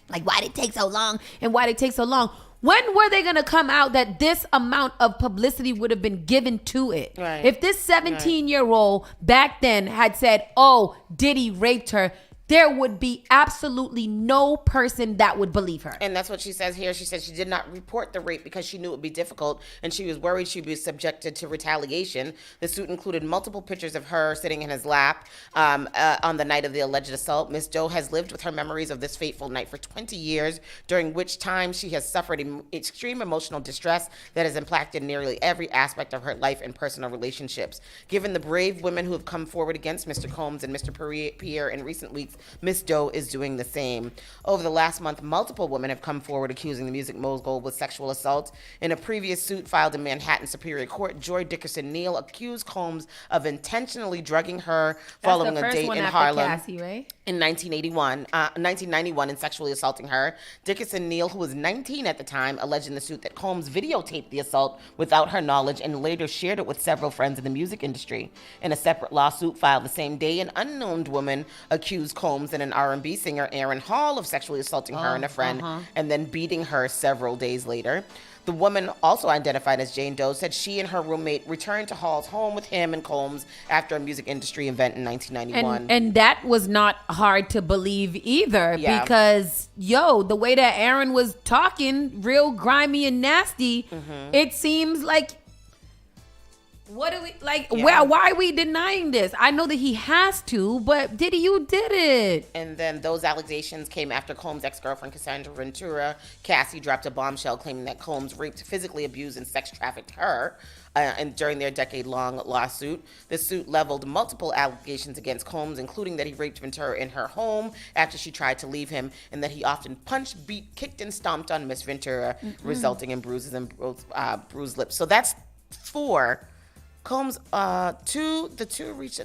S2: like, why did it take so long? And why did it take so long? When were they going to come out that this amount of publicity would have been given to it?
S3: Right.
S2: If this 17-year-old back then had said, oh, Diddy raped her, there would be absolutely no person that would believe her.
S3: And that's what she says here. She said she did not report the rape because she knew it would be difficult and she was worried she'd be subjected to retaliation. The suit included multiple pictures of her sitting in his lap on the night of the alleged assault. Miss Doe has lived with her memories of this fateful night for 20 years, during which time she has suffered extreme emotional distress that has impacted nearly every aspect of her life and personal relationships. Given the brave women who have come forward against Mr. Combs and Mr. Pierre in recent weeks, Miss Doe is doing the same. Over the last month, multiple women have come forward accusing the music mogul with sexual assault. In a previous suit filed in Manhattan Superior Court, Joy Dickerson Neal accused Combs of intentionally drugging her following a date in Harlem
S2: Cassie, right?
S3: in 1991 and sexually assaulting her. Dickerson Neal, who was 19 at the time, alleged in the suit that Combs videotaped the assault without her knowledge and later shared it with several friends in the music industry. In a separate lawsuit filed the same day, an unknown woman accused Combs and an R&B singer, Aaron Hall, of sexually assaulting her and a friend and then beating her several days later. The woman, also identified as Jane Doe, said she and her roommate returned to Hall's home with him and Combs after a music industry event in 1991.
S2: And that was not hard to believe either, because, the way that Aaron was talking, real grimy and nasty, it seems like, what do we, like, why are we denying this? I know that he has to, but Diddy, you did it.
S3: And then those allegations came after Combs' ex-girlfriend, Cassandra Ventura, Cassie, dropped a bombshell claiming that Combs raped, physically abused, and sex trafficked her. And during their decade-long lawsuit, the suit leveled multiple allegations against Combs, including that he raped Ventura in her home after she tried to leave him, and that he often punched, beat, kicked, and stomped on Miss Ventura, resulting in bruises and bruised lips. So that's 4. Combs, the two reached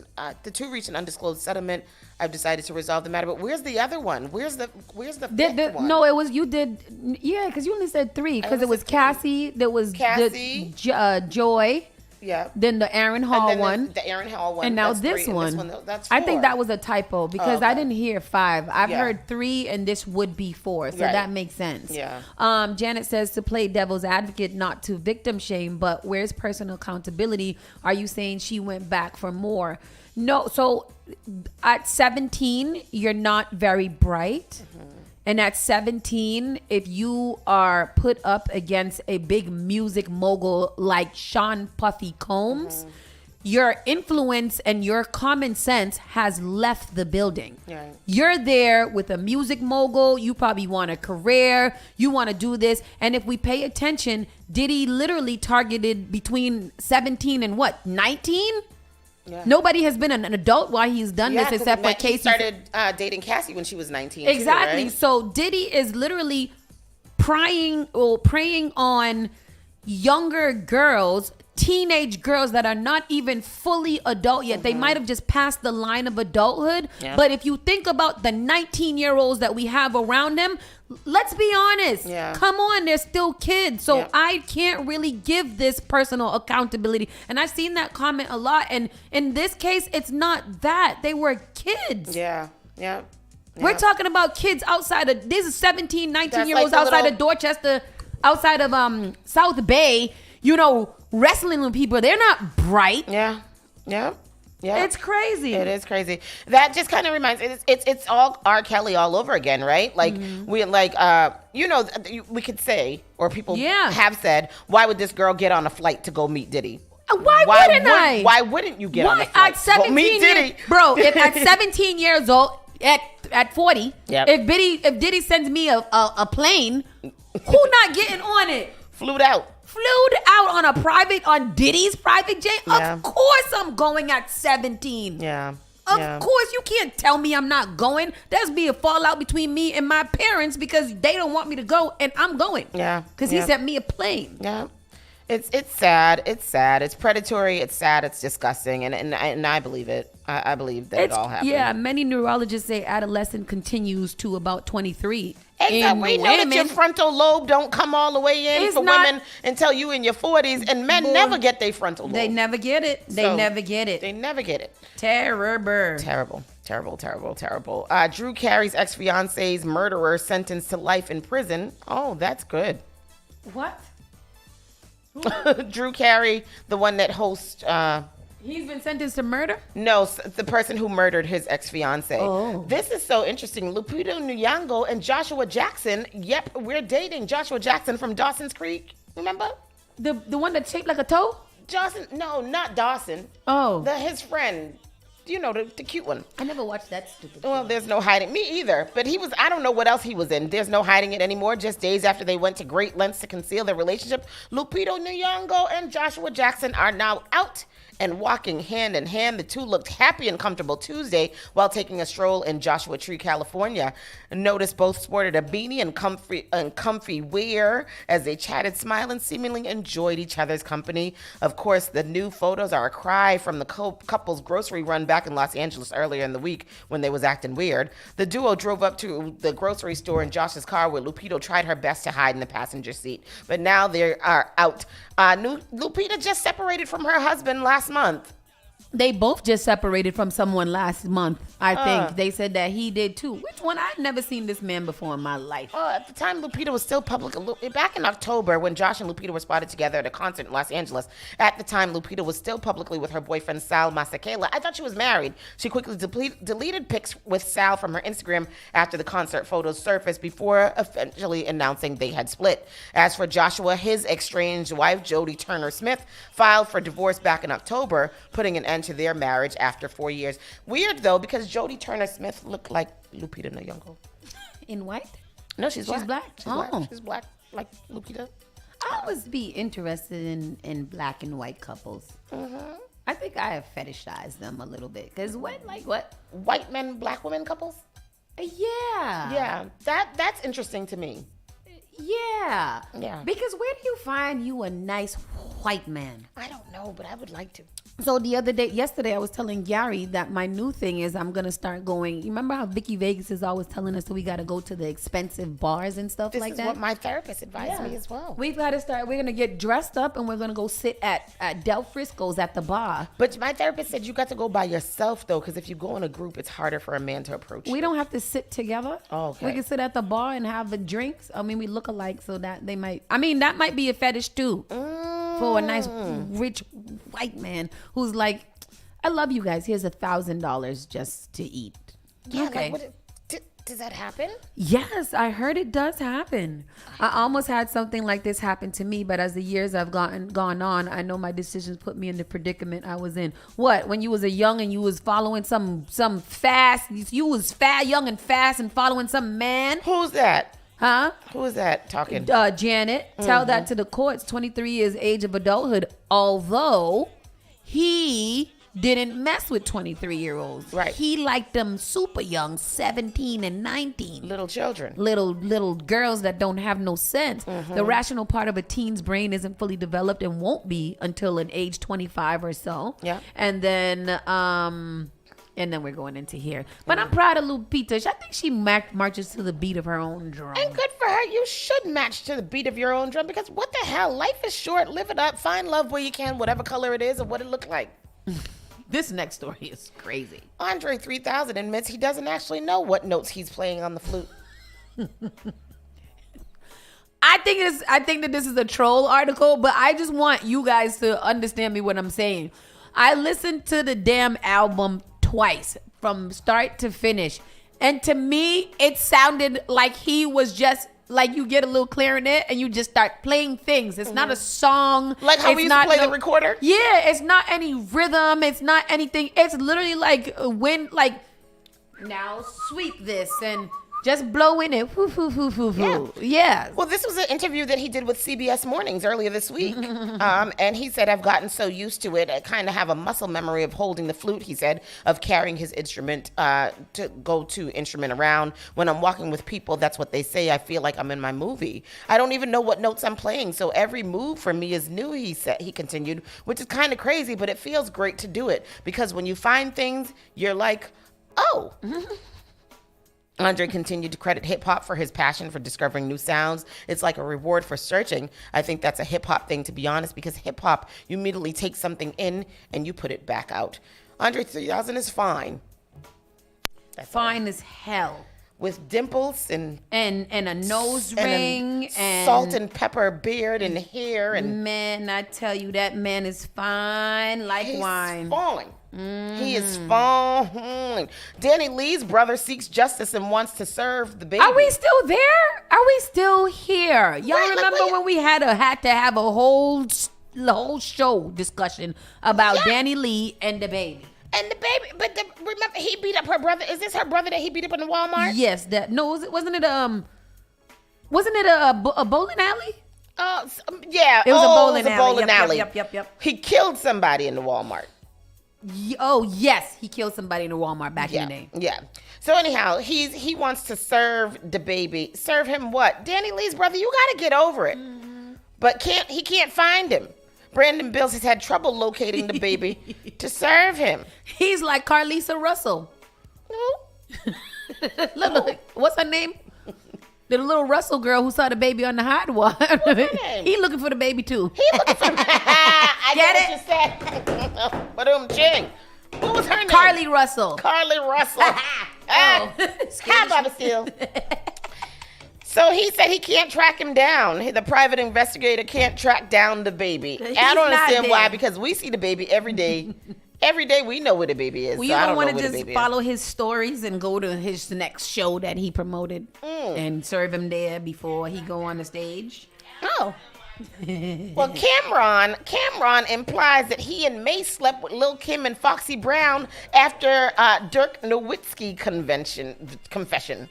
S3: an undisclosed settlement. I've decided to resolve the matter, but where's the other one? Where's the fifth one?
S2: No, it was you did. Yeah, because you only said 3. Because it was Cassie. There was
S3: Cassie,
S2: Joy.
S3: Yeah.
S2: Then the Aaron Hall one.
S3: The Aaron Hall one.
S2: And now
S3: that's
S2: this
S3: 3,
S2: one.
S3: And this one. That's 4.
S2: I think that was a typo because I didn't hear 5. I've
S3: Yeah.
S2: heard 3, and this would be 4. So that makes sense.
S3: Yeah.
S2: Janet says, to play devil's advocate, not to victim shame, but where's personal accountability? Are you saying she went back for more? No. So at 17, you're not very bright. And at 17, if you are put up against a big music mogul like Sean Puffy Combs, your influence and your common sense has left the building.
S3: Right.
S2: You're there with a music mogul. You probably want a career. You want to do this. And if we pay attention, Diddy literally targeted between 17 and 19? Yeah. Nobody has been an adult while he's done this except for Casey.
S3: He started dating Cassie when she was 19.
S2: Exactly.
S3: Too, right?
S2: So Diddy is literally preying on younger girls, teenage girls that are not even fully adult yet. They might have just passed the line of adulthood. Yeah. But if you think about the 19-year-olds that we have around them, let's be honest. Yeah. Come on, they're still kids. So I can't really give this personal accountability. And I've seen that comment a lot. And in this case, it's not that. They were kids.
S3: Yeah.
S2: We're talking about kids outside of, this is 17, 19-year-olds outside of Dorchester, outside of South Bay, wrestling with people. They're not bright.
S3: Yeah.
S2: It's crazy.
S3: It is crazy. That just kind of reminds it's all R. Kelly all over again, right? Like we we could say, or people have said, why would this girl get on a flight to go meet Diddy?
S2: Why wouldn't I?
S3: Why wouldn't you get on a flight?
S2: At 17
S3: meet Diddy?
S2: Bro, if at 17 years old, at 40, if Diddy sends me a plane, who not getting on it?
S3: Flew out on
S2: on Diddy's private jet? Of course I'm going at 17.
S3: Yeah.
S2: Of course, you can't tell me I'm not going. There's be a fallout between me and my parents because they don't want me to go, and I'm going.
S3: Yeah.
S2: Because he sent me a plane.
S3: Yeah. It's sad. It's sad. It's predatory. It's sad. It's disgusting. And I believe it. I believe that it all happened.
S2: Yeah, many neurologists say adolescence continues to about 23.
S3: Exactly. We know that your frontal lobe don't come all the way in for women until you in your 40s, and men never get their frontal lobe.
S2: They never get it. They never get it.
S3: They never get it.
S2: Terrible.
S3: Terrible. Drew Carey's ex-fiance's murderer sentenced to life in prison. Oh, that's good.
S2: What?
S3: Drew Carey, the one that hosts...
S2: He's been sentenced to murder?
S3: No, the person who murdered his ex-fiance.
S2: Oh.
S3: This is so interesting. Lupita Nyong'o and Joshua Jackson. Yep, we're dating Joshua Jackson from Dawson's Creek. Remember?
S2: The one that's shaped like a toe?
S3: No, not Dawson.
S2: Oh.
S3: His friend. You know, the cute one.
S2: I never watched that stupid
S3: Well, there's no hiding. Me either. But I don't know what else he was in. There's no hiding it anymore. Just days after they went to great lengths to conceal their relationship, Lupita Nyong'o and Joshua Jackson are now out and walking hand in hand. The two looked happy and comfortable Tuesday while taking a stroll in Joshua Tree, California. Notice both sported a beanie and comfy wear as they chatted, smiled, and seemingly enjoyed each other's company. Of course, the new photos are a cry from the couple's grocery run back in Los Angeles earlier in the week when they was acting weird. The duo drove up to the grocery store in Josh's car where Lupita tried her best to hide in the passenger seat. But now they are out. Lupita just separated from her husband last month.
S2: They both just separated from someone last month, I think. They said that he did too. Which one? I've never seen this man before in my life.
S3: At the time, Lupita was still public. Back in October, when Josh and Lupita were spotted together at a concert in Los Angeles, at the time, Lupita was still publicly with her boyfriend, Sal Masekela. I thought she was married. She quickly deleted pics with Sal from her Instagram after the concert photos surfaced before eventually announcing they had split. As for Joshua, his estranged wife, Jodie Turner-Smith, filed for divorce back in October, putting an end to their marriage after 4 years. Weird though, because Jodie Turner-Smith looked like Lupita Nyong'o.
S2: In white?
S3: No, she's black.
S2: She's
S3: black, like Lupita.
S2: I always be interested in black and white couples.
S3: Mm-hmm.
S2: I think I have fetishized them a little bit. Because what?
S3: White men, black women couples?
S2: Yeah.
S3: Yeah, that's interesting to me.
S2: Yeah.
S3: Yeah.
S2: Because where do you find you a nice white man?
S3: I don't know, but I would like to.
S2: So yesterday I was telling Gary that my new thing is I'm going to start going. You remember how Vicky Vegas is always telling us that we got to go to the expensive bars and stuff like that?
S3: This is what my therapist advised me as well.
S2: We've got to start. We're going to get dressed up and we're going to go sit at Del Frisco's at the bar.
S3: But my therapist said you got to go by yourself though, because if you go in a group, it's harder for a man to approach you.
S2: We don't have to sit together.
S3: Oh, okay.
S2: We can sit at the bar and have the drinks. I mean, we look alike, so that they might. I mean, that might be a fetish too. For a nice rich white man who's like, I love you guys. Here's $1,000 just to eat.
S3: Yeah,
S2: okay.
S3: like, does that happen?
S2: Yes, I heard it does happen. I almost had something like this happen to me, but as the years have gone on, I know my decisions put me in the predicament I was in. What? When you was a young and you was following some fast, you was young and fast and following some man?
S3: Who's that?
S2: Huh?
S3: Who is that talking?
S2: Janet. Tell that to the courts. 23 years age of adulthood. Although he didn't mess with 23-year-olds.
S3: Right.
S2: He liked them super young, 17 and 19.
S3: Little children.
S2: Little girls that don't have no sense. The rational part of a teen's brain isn't fully developed and won't be until an age 25 or so.
S3: Yeah.
S2: And then we're going into here. But I'm proud of Lupita. I think she marches to the beat of her own drum.
S3: And good for her. You should match to the beat of your own drum, because what the hell? Life is short. Live it up. Find love where you can, whatever color it is or what it looked like.
S2: This next story is crazy.
S3: Andre 3000 admits he doesn't actually know what notes he's playing on the flute.
S2: I think that this is a troll article, but I just want you guys to understand me what I'm saying. I listened to the damn album twice from start to finish, and to me it sounded like he was just like, you get a little clarinet and you just start playing things. It's not a song.
S3: Like how we used to play the recorder?
S2: Yeah, it's not any rhythm. It's not anything. It's literally like when, like, now sweep this and Just blowing it. Whoo, whoo, whoo, whoo, whoo. Yeah.
S3: Well, this was an interview that he did with CBS Mornings earlier this week. And he said, I've gotten so used to it. I kind of have a muscle memory of holding the flute, he said, of carrying his instrument to go to instrument around. When I'm walking with people, that's what they say. I feel like I'm in my movie. I don't even know what notes I'm playing. So every move for me is new, he continued, which is kind of crazy, but it feels great to do it. Because when you find things, you're like, oh. Andre continued to credit hip-hop for his passion for discovering new sounds. It's like a reward for searching. I think that's a hip-hop thing, to be honest, because hip-hop, you immediately take something in and you put it back out. Andre 3000 is fine.
S2: That's fine as hell.
S3: With dimples and
S2: a nose ring and
S3: salt and pepper beard and hair. And
S2: man, I tell you, that man is fine like wine.
S3: Fine. He is fine. Danny Lee's brother seeks justice and wants to serve the baby.
S2: Are we still there? Are we still here? Y'all remember when we had to have a whole show discussion about Danny Lee and the baby?
S3: And the baby, but remember he beat up her brother. Is this her brother that he beat up in the Walmart?
S2: Yes, wasn't it a bowling alley?
S3: Yeah,
S2: it was a bowling
S3: alley.
S2: Yep.
S3: He killed somebody in the Walmart.
S2: Oh yes, he killed somebody in the Walmart back in the day.
S3: Yeah. So anyhow, he wants to serve the baby. Serve him what? Danny Lee's brother. You got to get over it. But he can't find him. Brandon Bills has had trouble locating the baby to serve him.
S2: He's like Carlisa Russell. Look, what's her name? The little Russell girl who saw the baby on the hot wall. He looking for the baby too.
S3: He looking for I get what you said. Ching. What was her name?
S2: Carly Russell.
S3: Carly Russell. How about it still? So he said he can't track him down. The private investigator can't track down the baby. I don't understand why, because we see the baby every day. Every day we know where the baby is.
S2: Well, you don't want to just follow his stories and go to his next show that he promoted and serve him there before he go on the stage?
S3: Oh. Well, Cameron implies that he and May slept with Lil' Kim and Foxy Brown after Dirk Nowitzki confession.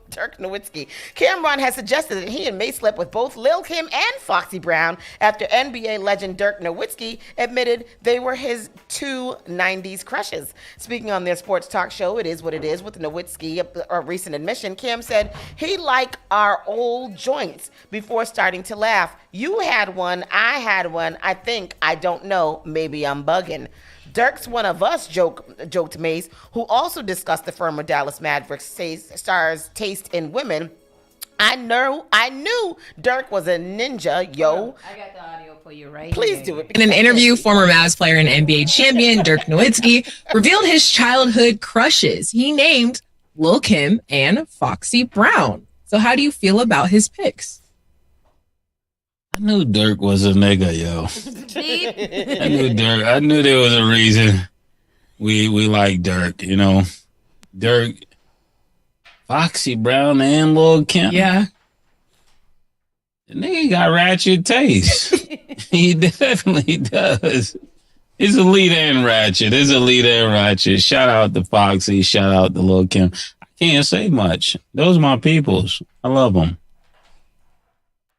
S3: Dirk Nowitzki. Cameron has suggested that he and May slept with both Lil' Kim and Foxy Brown after NBA legend Dirk Nowitzki admitted they were his two 90s crushes. Speaking on their sports talk show, It Is What It Is, with Nowitzki, a recent admission, Cam said he liked our old joints before starting to laugh. You had one, I had one, I think, I don't know, maybe I'm bugging. Dirk's one of us, joked Mace, who also discussed the former Dallas Mavericks star's taste in women. I knew Dirk was a ninja, yo.
S2: I got the audio for you right
S3: Please
S2: here.
S3: do it.
S16: In an interview, former Mavs player and NBA champion Dirk Nowitzki revealed his childhood crushes. He named Lil' Kim and Foxy Brown. So how do you feel about his picks?
S17: I knew Dirk was a nigga, yo. I knew Dirk. I knew there was a reason we like Dirk, you know. Dirk, Foxy Brown, and Lil' Kim.
S16: Yeah.
S17: The nigga got ratchet taste. He definitely does. He's elite and ratchet. Shout out to Foxy. Shout out to Lil' Kim. I can't say much. Those are my peoples. I love them.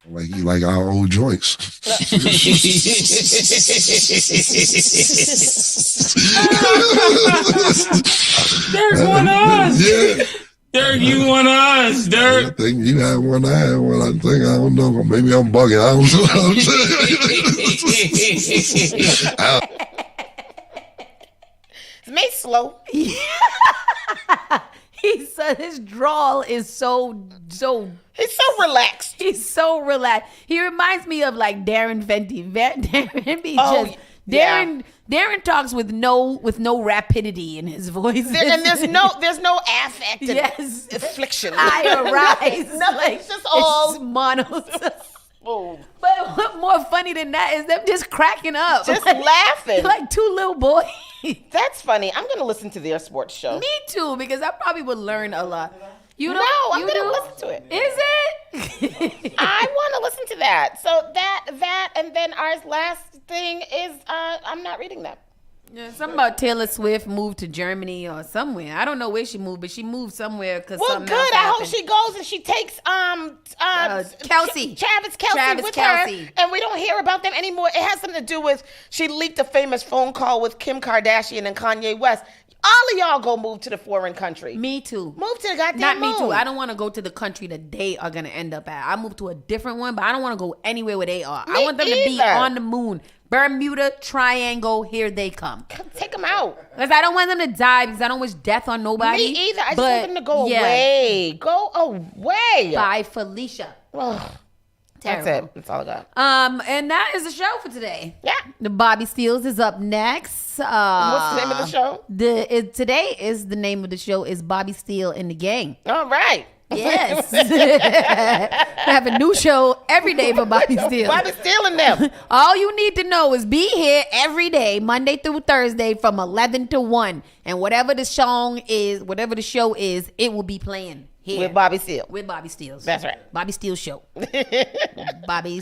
S18: Like our old joints.
S17: Dirk one of us.
S18: Yeah.
S17: Dirk, you one of us, Dirk.
S18: I think you had one, I had one. I think, I don't know. Maybe I'm bugging. I don't know what I'm saying.
S3: Is Mace slow?
S2: His drawl is so
S3: he's so relaxed.
S2: He's so relaxed. He reminds me of like Darren Fenty. Darren talks with no rapidity in his voice.
S3: And there's no affect and affliction.
S2: I arise.
S3: It's just all
S2: it's monos. But what's more funny than that is them just cracking up.
S3: Just laughing.
S2: Like two little boys.
S3: That's funny. I'm going to listen to their sports show.
S2: Me too, because I probably would learn a lot.
S3: I'm going to listen to it.
S2: Is it?
S3: I want to listen to that. So that, and then our last thing is, I'm not reading that.
S2: Yeah, something about Taylor Swift moved to Germany or somewhere. I don't know where she moved, but she moved somewhere because something else
S3: good. I hope
S2: happened.
S3: she goes and she takes
S2: Kelsey.
S3: Travis Kelce with her, and we don't hear about them anymore. It has something to do with she leaked a famous phone call with Kim Kardashian and Kanye West. All of y'all go move to the foreign country.
S2: Me too.
S3: Move to the goddamn
S2: Not
S3: moon.
S2: me too. I don't want to go to the country that they are going to end up at. I move to a different one, but I don't want to go anywhere where they are. I want them to be on the moon. Bermuda Triangle, here they come.
S3: Take them out.
S2: Because I don't want them to die because I don't wish death on nobody.
S3: Me either. I just want them to go away. Go away.
S2: Bye, Felicia.
S3: That's it. That's all I got.
S2: And that is the show for today.
S3: Yeah.
S2: The Bobby Steels is up next.
S3: What's the name of the show?
S2: Today is the name of the show is Bobby Steele and the Gang.
S3: All right.
S2: Yes. We have a new show every day for Bobby Steele.
S3: Bobby Steele and them.
S2: All you need to know is be here every day, Monday through Thursday from 11 to 1. And whatever the show is, it will be playing here.
S3: With Bobby Steele.
S2: With Bobby Steele's.
S3: That's right.
S2: Bobby Steele Show. Bobby.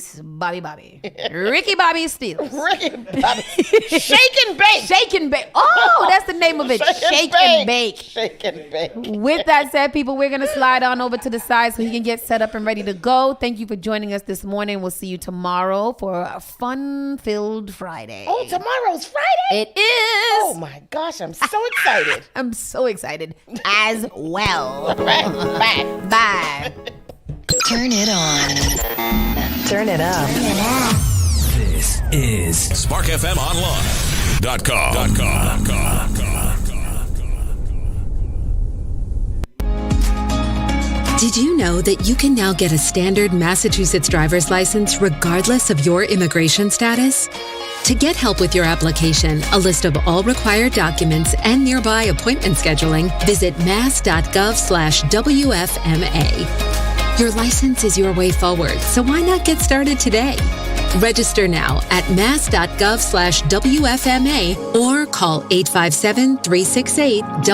S2: Ricky Bobby Steele.
S3: Ricky Bobby. Shake and bake.
S2: Shake and bake. Oh, that's the name of it. Shake and bake.
S3: Shake and bake.
S2: With that said, people, we're going to slide on over to the side so he can get set up and ready to go. Thank you for joining us this morning. We'll see you tomorrow for a fun-filled Friday.
S3: Oh, tomorrow's Friday?
S2: It is.
S3: Oh, my gosh. I'm so excited.
S2: I'm so excited as well.
S3: All right. Bye.
S2: Bye.
S4: Turn it on. Turn it up.
S5: This is SparkFMOnline.com.
S8: Did you know that you can now get a standard Massachusetts driver's license regardless of your immigration status? To get help with your application, a list of all required documents, and nearby appointment scheduling, visit mass.gov/WFMA. Your license is your way forward, so why not get started today? Register now at mass.gov/WFMA or call 857-368